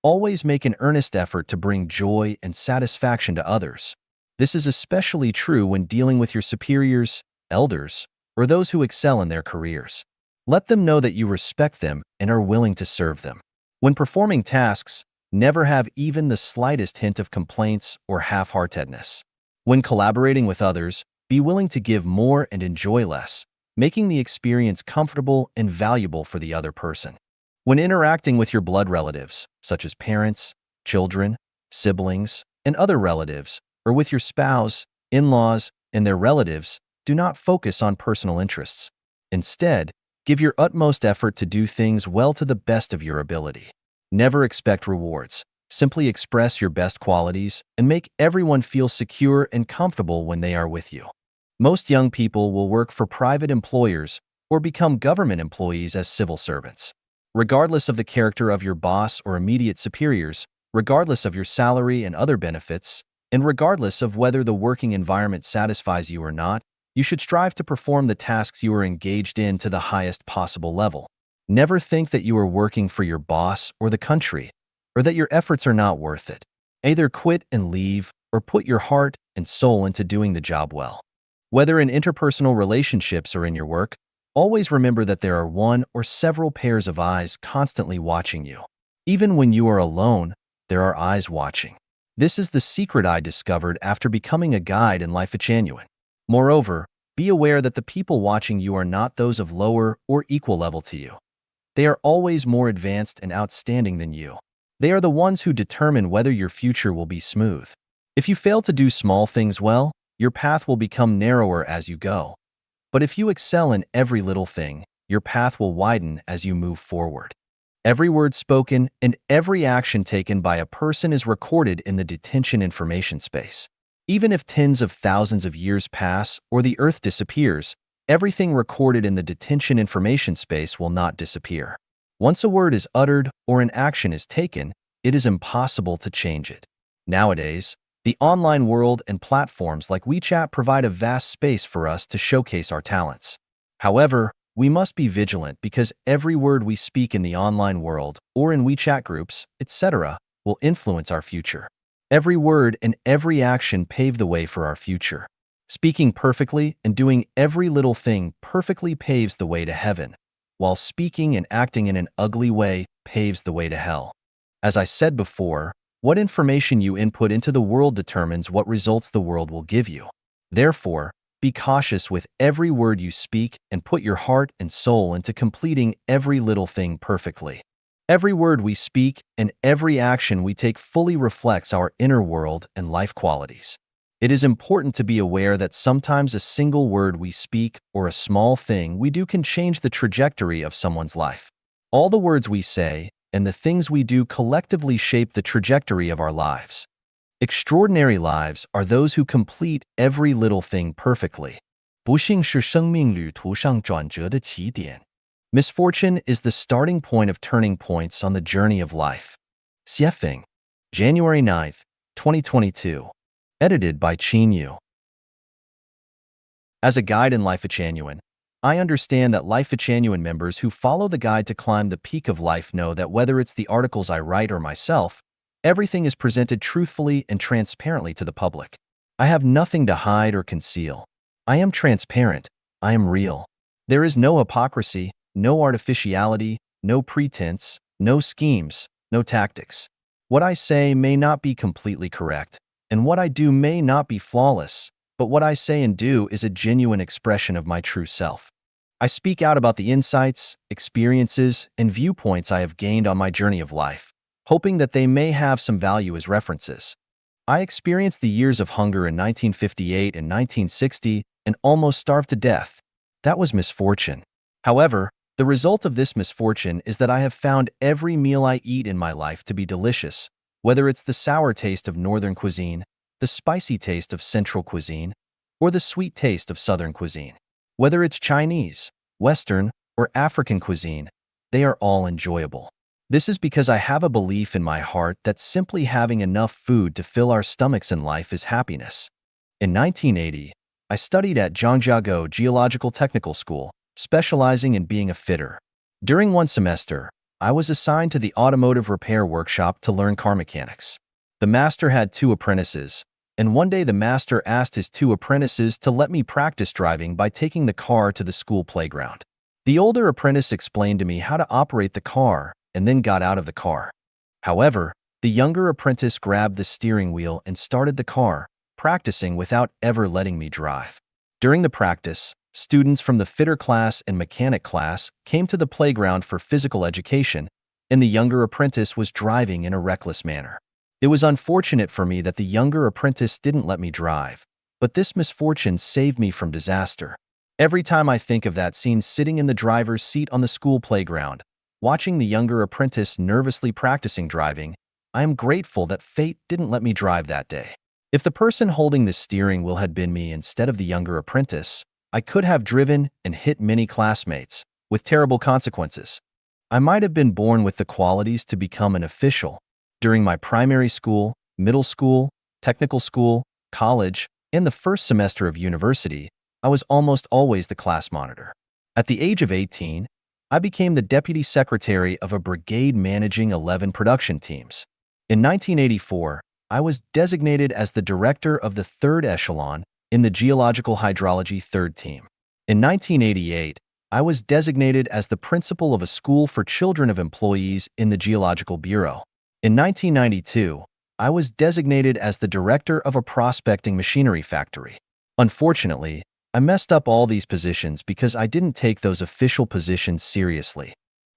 [SPEAKER 1] always make an earnest effort to bring joy and satisfaction to others. This is especially true when dealing with your superiors, elders, or those who excel in their careers. Let them know that you respect them and are willing to serve them. When performing tasks, never have even the slightest hint of complaints or half-heartedness. When collaborating with others, be willing to give more and enjoy less, making the experience comfortable and valuable for the other person. When interacting with your blood relatives, such as parents, children, siblings, and other relatives, or with your spouse, in-laws, and their relatives, do not focus on personal interests. Instead, give your utmost effort to do things well to the best of your ability. Never expect rewards. Simply express your best qualities and make everyone feel secure and comfortable when they are with you. Most young people will work for private employers or become government employees as civil servants. Regardless of the character of your boss or immediate superiors, regardless of your salary and other benefits, and regardless of whether the working environment satisfies you or not, you should strive to perform the tasks you are engaged in to the highest possible level. Never think that you are working for your boss or the country, or that your efforts are not worth it. Either quit and leave, or put your heart and soul into doing the job well. Whether in interpersonal relationships or in your work, always remember that there are one or several pairs of eyes constantly watching you. Even when you are alone, there are eyes watching. This is the secret I discovered after becoming a guide in Life Genuine. Moreover, be aware that the people watching you are not those of lower or equal level to you. They are always more advanced and outstanding than you. They are the ones who determine whether your future will be smooth. If you fail to do small things well, your path will become narrower as you go. But if you excel in every little thing, your path will widen as you move forward. Every word spoken and every action taken by a person is recorded in the detention information space. Even if tens of thousands of years pass or the Earth disappears, everything recorded in the detention information space will not disappear. Once a word is uttered or an action is taken, it is impossible to change it. Nowadays, the online world and platforms like WeChat provide a vast space for us to showcase our talents. However, we must be vigilant because every word we speak in the online world or in WeChat groups, etc., will influence our future. Every word and every action pave the way for our future. Speaking perfectly and doing every little thing perfectly paves the way to heaven, while speaking and acting in an ugly way paves the way to hell. As I said before, What information you input into the world determines what results the world will give you. Therefore, be cautious with every word you speak and put your heart and soul into completing every little thing perfectly. Every word we speak and every action we take fully reflects our inner world and life qualities. It is important to be aware that sometimes a single word we speak or a small thing we do can change the trajectory of someone's life. All the words we say and the things we do collectively shape the trajectory of our lives. Extraordinary lives are those who complete every little thing perfectly. 不幸是生命旅途上转折的起点. Misfortune is the starting point of turning points on the journey of life. Xiefeng, January 9th, 2022. Edited by Qin Yu. As a guide in Life Genuine, I understand that Life Genuine members who follow the guide to climb the peak of life know that whether it's the articles I write or myself, everything is presented truthfully and transparently to the public. I have nothing to hide or conceal. I am transparent. I am real. There is no hypocrisy, no artificiality, no pretense, no schemes, no tactics. What I say may not be completely correct, and what I do may not be flawless, but what I say and do is a genuine expression of my true self. I speak out about the insights, experiences, and viewpoints I have gained on my journey of life, hoping that they may have some value as references. I experienced the years of hunger in 1958 and 1960 and almost starved to death. That was misfortune. However, the result of this misfortune is that I have found every meal I eat in my life to be delicious, whether it's the sour taste of Northern cuisine, the spicy taste of Central cuisine, or the sweet taste of Southern cuisine. Whether it's Chinese, Western, or African cuisine, they are all enjoyable. This is because I have a belief in my heart that simply having enough food to fill our stomachs in life is happiness. In 1980, I studied at Zhangjiago Geological Technical School, specializing in being a fitter. During one semester, I was assigned to the automotive repair workshop to learn car mechanics. The master had 2 apprentices, and one day the master asked his 2 apprentices to let me practice driving by taking the car to the school playground. The older apprentice explained to me how to operate the car and then got out of the car. However, the younger apprentice grabbed the steering wheel and started the car, practicing without ever letting me drive. During the practice, students from the fitter class and mechanic class came to the playground for physical education, and the younger apprentice was driving in a reckless manner. It was unfortunate for me that the younger apprentice didn't let me drive, but this misfortune saved me from disaster. Every time I think of that scene sitting in the driver's seat on the school playground, watching the younger apprentice nervously practicing driving, I am grateful that fate didn't let me drive that day. If the person holding the steering wheel had been me instead of the younger apprentice, I could have driven and hit many classmates, with terrible consequences. I might have been born with the qualities to become an official. During my primary school, middle school, technical school, college, and the first semester of university, I was almost always the class monitor. At the age of 18, I became the deputy secretary of a brigade managing 11 production teams. In 1984, I was designated as the director of the 3rd echelon in the Geological Hydrology 3rd team. In 1988, I was designated as the principal of a school for children of employees in the Geological Bureau. In 1992, I was designated as the director of a prospecting machinery factory. Unfortunately, I messed up all these positions because I didn't take those official positions seriously.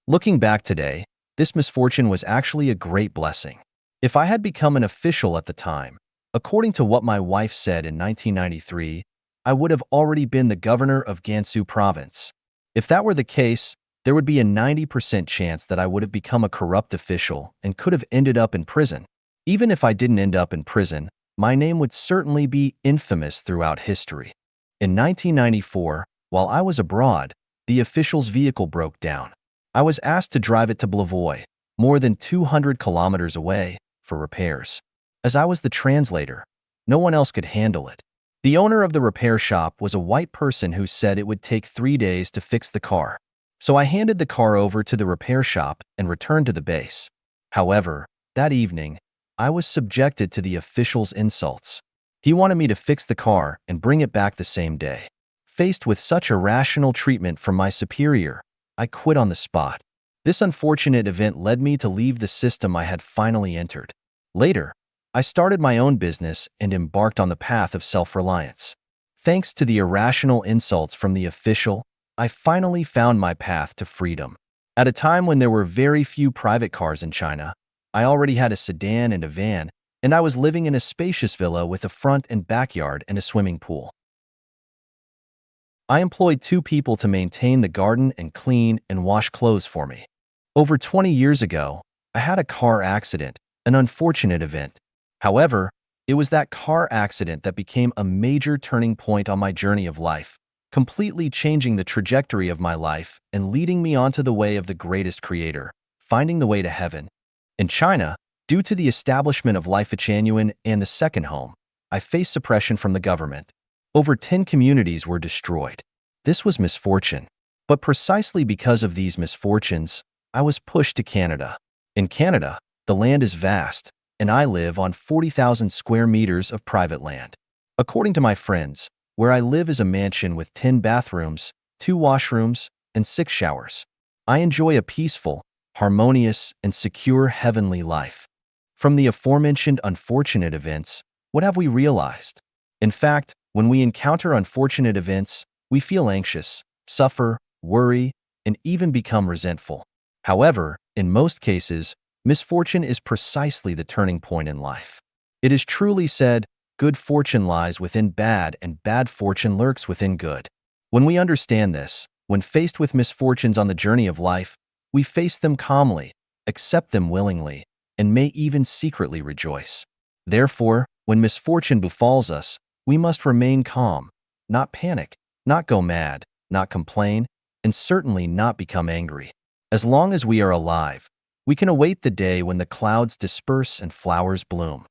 [SPEAKER 1] Looking back today, this misfortune was actually a great blessing. If I had become an official at the time, according to what my wife said in 1993, I would have already been the governor of Gansu province. If that were the case, there would be a 90% chance that I would have become a corrupt official and could have ended up in prison. Even if I didn't end up in prison, my name would certainly be infamous throughout history. In 1994, while I was abroad, the official's vehicle broke down. I was asked to drive it to Blavoy, more than 200 kilometers away, for repairs. As I was the translator, no one else could handle it. The owner of the repair shop was a white person who said it would take 3 days to fix the car. So I handed the car over to the repair shop and returned to the base. However, that evening, I was subjected to the official's insults. He wanted me to fix the car and bring it back the same day. Faced with such irrational treatment from my superior, I quit on the spot. This unfortunate event led me to leave the system I had finally entered. Later, I started my own business and embarked on the path of self-reliance. Thanks to the irrational insults from the official, I finally found my path to freedom. At a time when there were very few private cars in China, I already had a sedan and a van, and I was living in a spacious villa with a front and backyard and a swimming pool. I employed 2 people to maintain the garden and clean and wash clothes for me. Over 20 years ago, I had a car accident, an unfortunate event. However, it was that car accident that became a major turning point on my journey of life, completely changing the trajectory of my life and leading me onto the way of the greatest creator, finding the way to heaven. In China, due to the establishment of Life Genuine and the second home, I faced suppression from the government. Over 10 communities were destroyed. This was misfortune. But precisely because of these misfortunes, I was pushed to Canada. In Canada, the land is vast, and I live on 40,000 square meters of private land. According to my friends, where I live is a mansion with 10 bathrooms, 2 washrooms, and 6 showers. I enjoy a peaceful, harmonious, and secure heavenly life. From the aforementioned unfortunate events, what have we realized? In fact, when we encounter unfortunate events, we feel anxious, suffer, worry, and even become resentful. However, in most cases, misfortune is precisely the turning point in life. It is truly said, good fortune lies within bad and bad fortune lurks within good. When we understand this, when faced with misfortunes on the journey of life, we face them calmly, accept them willingly, and may even secretly rejoice. Therefore, when misfortune befalls us, we must remain calm, not panic, not go mad, not complain, and certainly not become angry. As long as we are alive, we can await the day when the clouds disperse and flowers bloom.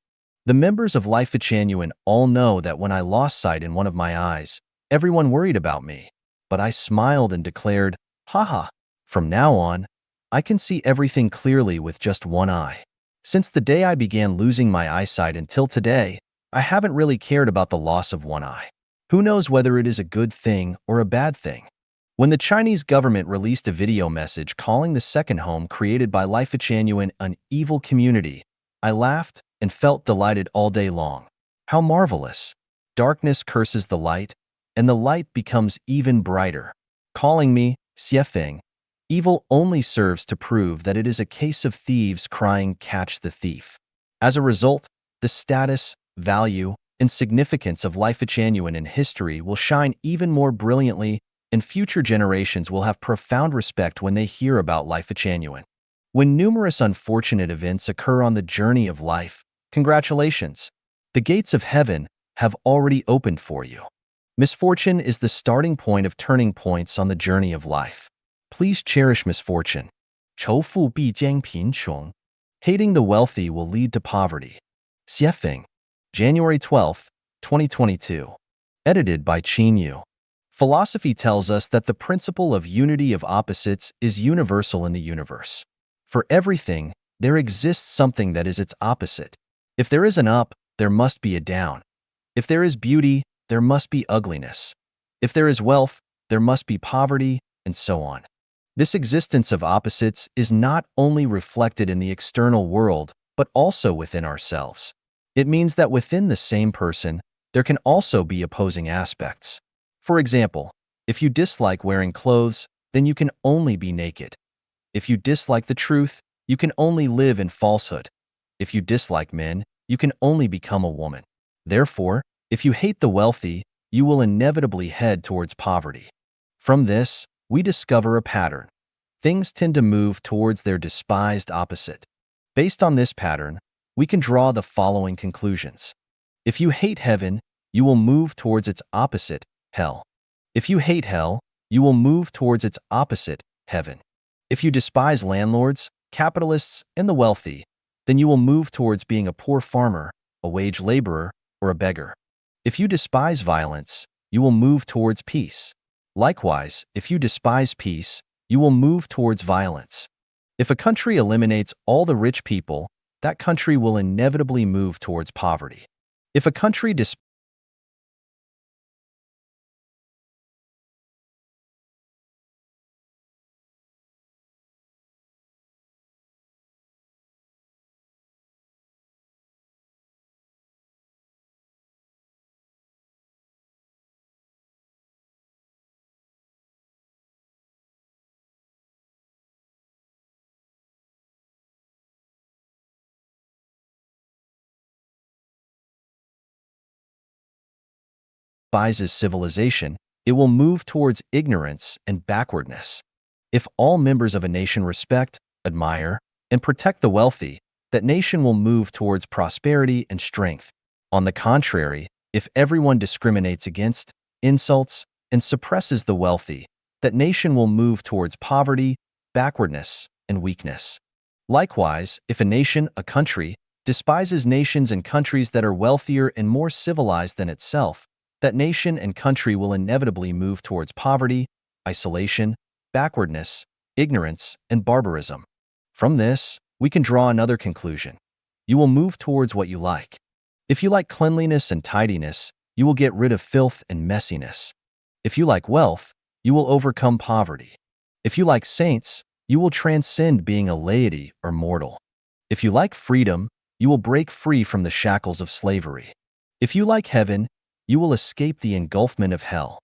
[SPEAKER 1] The members of Life Genuine all know that when I lost sight in one of my eyes, everyone worried about me. But I smiled and declared, haha, from now on, I can see everything clearly with just one eye. Since the day I began losing my eyesight until today, I haven't really cared about the loss of one eye. Who knows whether it is a good thing or a bad thing? When the Chinese government released a video message calling the second home created by Life Genuine an evil community, I laughed and felt delighted all day long. How marvelous! Darkness curses the light, and the light becomes even brighter. Calling me Xiefeng, evil only serves to prove that it is a case of thieves crying, "Catch the thief." As a result, the status, value, and significance of Life Genuine in history will shine even more brilliantly, and future generations will have profound respect when they hear about Life Genuine. When numerous unfortunate events occur on the journey of life, congratulations! The gates of heaven have already opened for you. Misfortune is the starting point of turning points on the journey of life. Please cherish misfortune. 仇富必将贫穷. Hating the wealthy will lead to poverty. Xiefeng, January 12, 2022. Edited by Qin Yu. Philosophy tells us that the principle of unity of opposites is universal in the universe. For everything, there exists something that is its opposite. If there is an up, there must be a down. If there is beauty, there must be ugliness. If there is wealth, there must be poverty, and so on. This existence of opposites is not only reflected in the external world, but also within ourselves. It means that within the same person, there can also be opposing aspects. For example, if you dislike wearing clothes, then you can only be naked. If you dislike the truth, you can only live in falsehood. If you dislike men, you can only become a woman. Therefore, if you hate the wealthy, you will inevitably head towards poverty. From this, we discover a pattern. Things tend to move towards their despised opposite. Based on this pattern, we can draw the following conclusions. If you hate heaven, you will move towards its opposite, hell. If you hate hell, you will move towards its opposite, heaven. If you despise landlords, capitalists, and the wealthy, then you will move towards being a poor farmer, a wage laborer, or a beggar. If you despise violence, you will move towards peace. Likewise, if you despise peace, you will move towards violence. If a country eliminates all the rich people, that country will inevitably move towards poverty. If a country despises civilization, it will move towards ignorance and backwardness. If all members of a nation respect, admire, and protect the wealthy, that nation will move towards prosperity and strength. On the contrary, if everyone discriminates against, insults, and suppresses the wealthy, that nation will move towards poverty, backwardness, and weakness. Likewise, if a nation, a country, despises nations and countries that are wealthier and more civilized than itself, that nation and country will inevitably move towards poverty, isolation, backwardness, ignorance, and barbarism. From this, we can draw another conclusion. You will move towards what you like. If you like cleanliness and tidiness, you will get rid of filth and messiness. If you like wealth, you will overcome poverty. If you like saints, you will transcend being a laity or mortal. If you like freedom, you will break free from the shackles of slavery. If you like heaven, you will escape the engulfment of hell.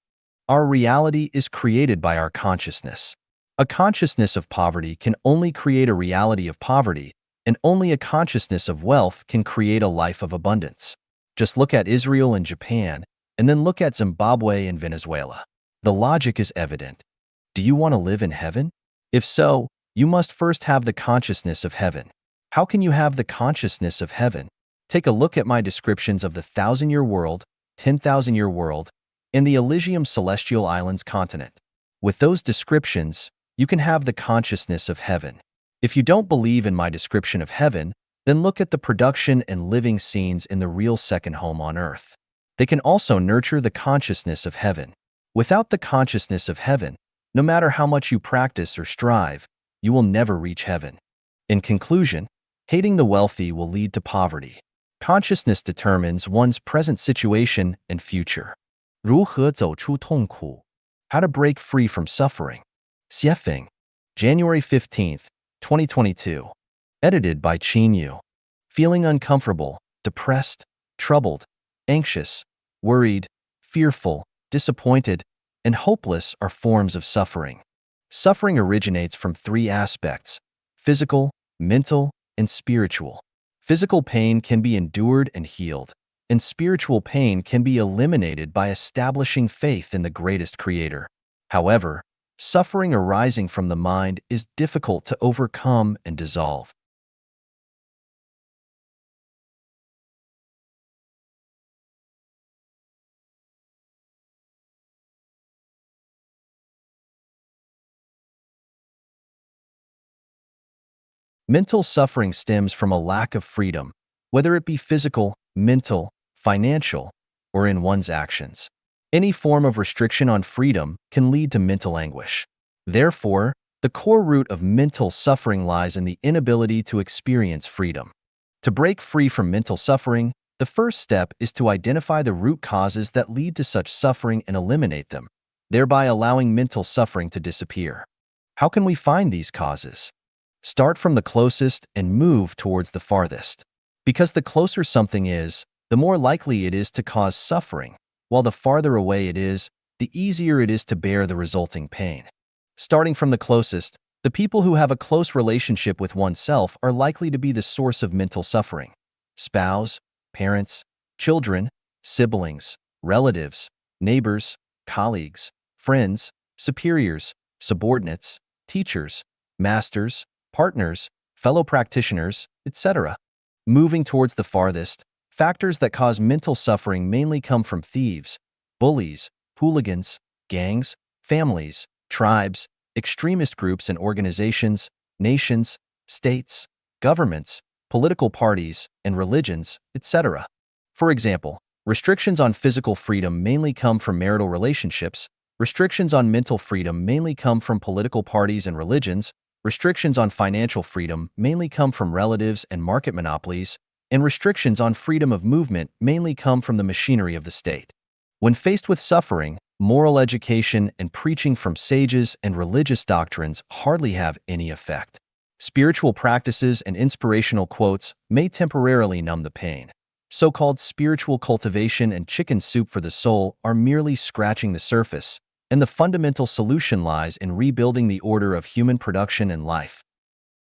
[SPEAKER 1] Our reality is created by our consciousness. A consciousness of poverty can only create a reality of poverty, and only a consciousness of wealth can create a life of abundance. Just look at Israel and Japan, and then look at Zimbabwe and Venezuela. The logic is evident. Do you want to live in heaven? If so, you must first have the consciousness of heaven. How can you have the consciousness of heaven? Take a look at my descriptions of the 1,000-year world, 10,000-year world, and the Elysium Celestial Islands continent. With those descriptions, you can have the consciousness of heaven. If you don't believe in my description of heaven, then look at the production and living scenes in the real second home on earth. They can also nurture the consciousness of heaven. Without the consciousness of heaven, no matter how much you practice or strive, you will never reach heaven. In conclusion, hating the wealthy will lead to poverty. Consciousness determines one's present situation and future. 如何走出痛苦? How to break free from suffering. Xiefeng, January 15th, 2022. Edited by Qin Yu. Feeling uncomfortable, depressed, troubled, anxious, worried, fearful, disappointed, and hopeless are forms of suffering. Suffering originates from three aspects: physical, mental, and spiritual. Physical pain can be endured and healed, and spiritual pain can be eliminated by establishing faith in the greatest creator. However, suffering arising from the mind is difficult to overcome and dissolve. Mental suffering stems from a lack of freedom, whether it be physical, mental, financial, or in one's actions. Any form of restriction on freedom can lead to mental anguish. Therefore, the core root of mental suffering lies in the inability to experience freedom. To break free from mental suffering, the first step is to identify the root causes that lead to such suffering and eliminate them, thereby allowing mental suffering to disappear. How can we find these causes? Start from the closest and move towards the farthest. Because the closer something is, the more likely it is to cause suffering, while the farther away it is, the easier it is to bear the resulting pain. Starting from the closest, the people who have a close relationship with oneself are likely to be the source of mental suffering. Spouse, parents, children, siblings, relatives, neighbors, colleagues, friends, superiors, subordinates, teachers, masters, partners, fellow practitioners, etc. Moving towards the farthest, factors that cause mental suffering mainly come from thieves, bullies, hooligans, gangs, families, tribes, extremist groups and organizations, nations, states, governments, political parties, and religions, etc. For example, restrictions on physical freedom mainly come from marital relationships, restrictions on mental freedom mainly come from political parties and religions, restrictions on financial freedom mainly come from relatives and market monopolies, and restrictions on freedom of movement mainly come from the machinery of the state. When faced with suffering, moral education and preaching from sages and religious doctrines hardly have any effect. Spiritual practices and inspirational quotes may temporarily numb the pain. So-called spiritual cultivation and chicken soup for the soul are merely scratching the surface, and the fundamental solution lies in rebuilding the order of human production and life.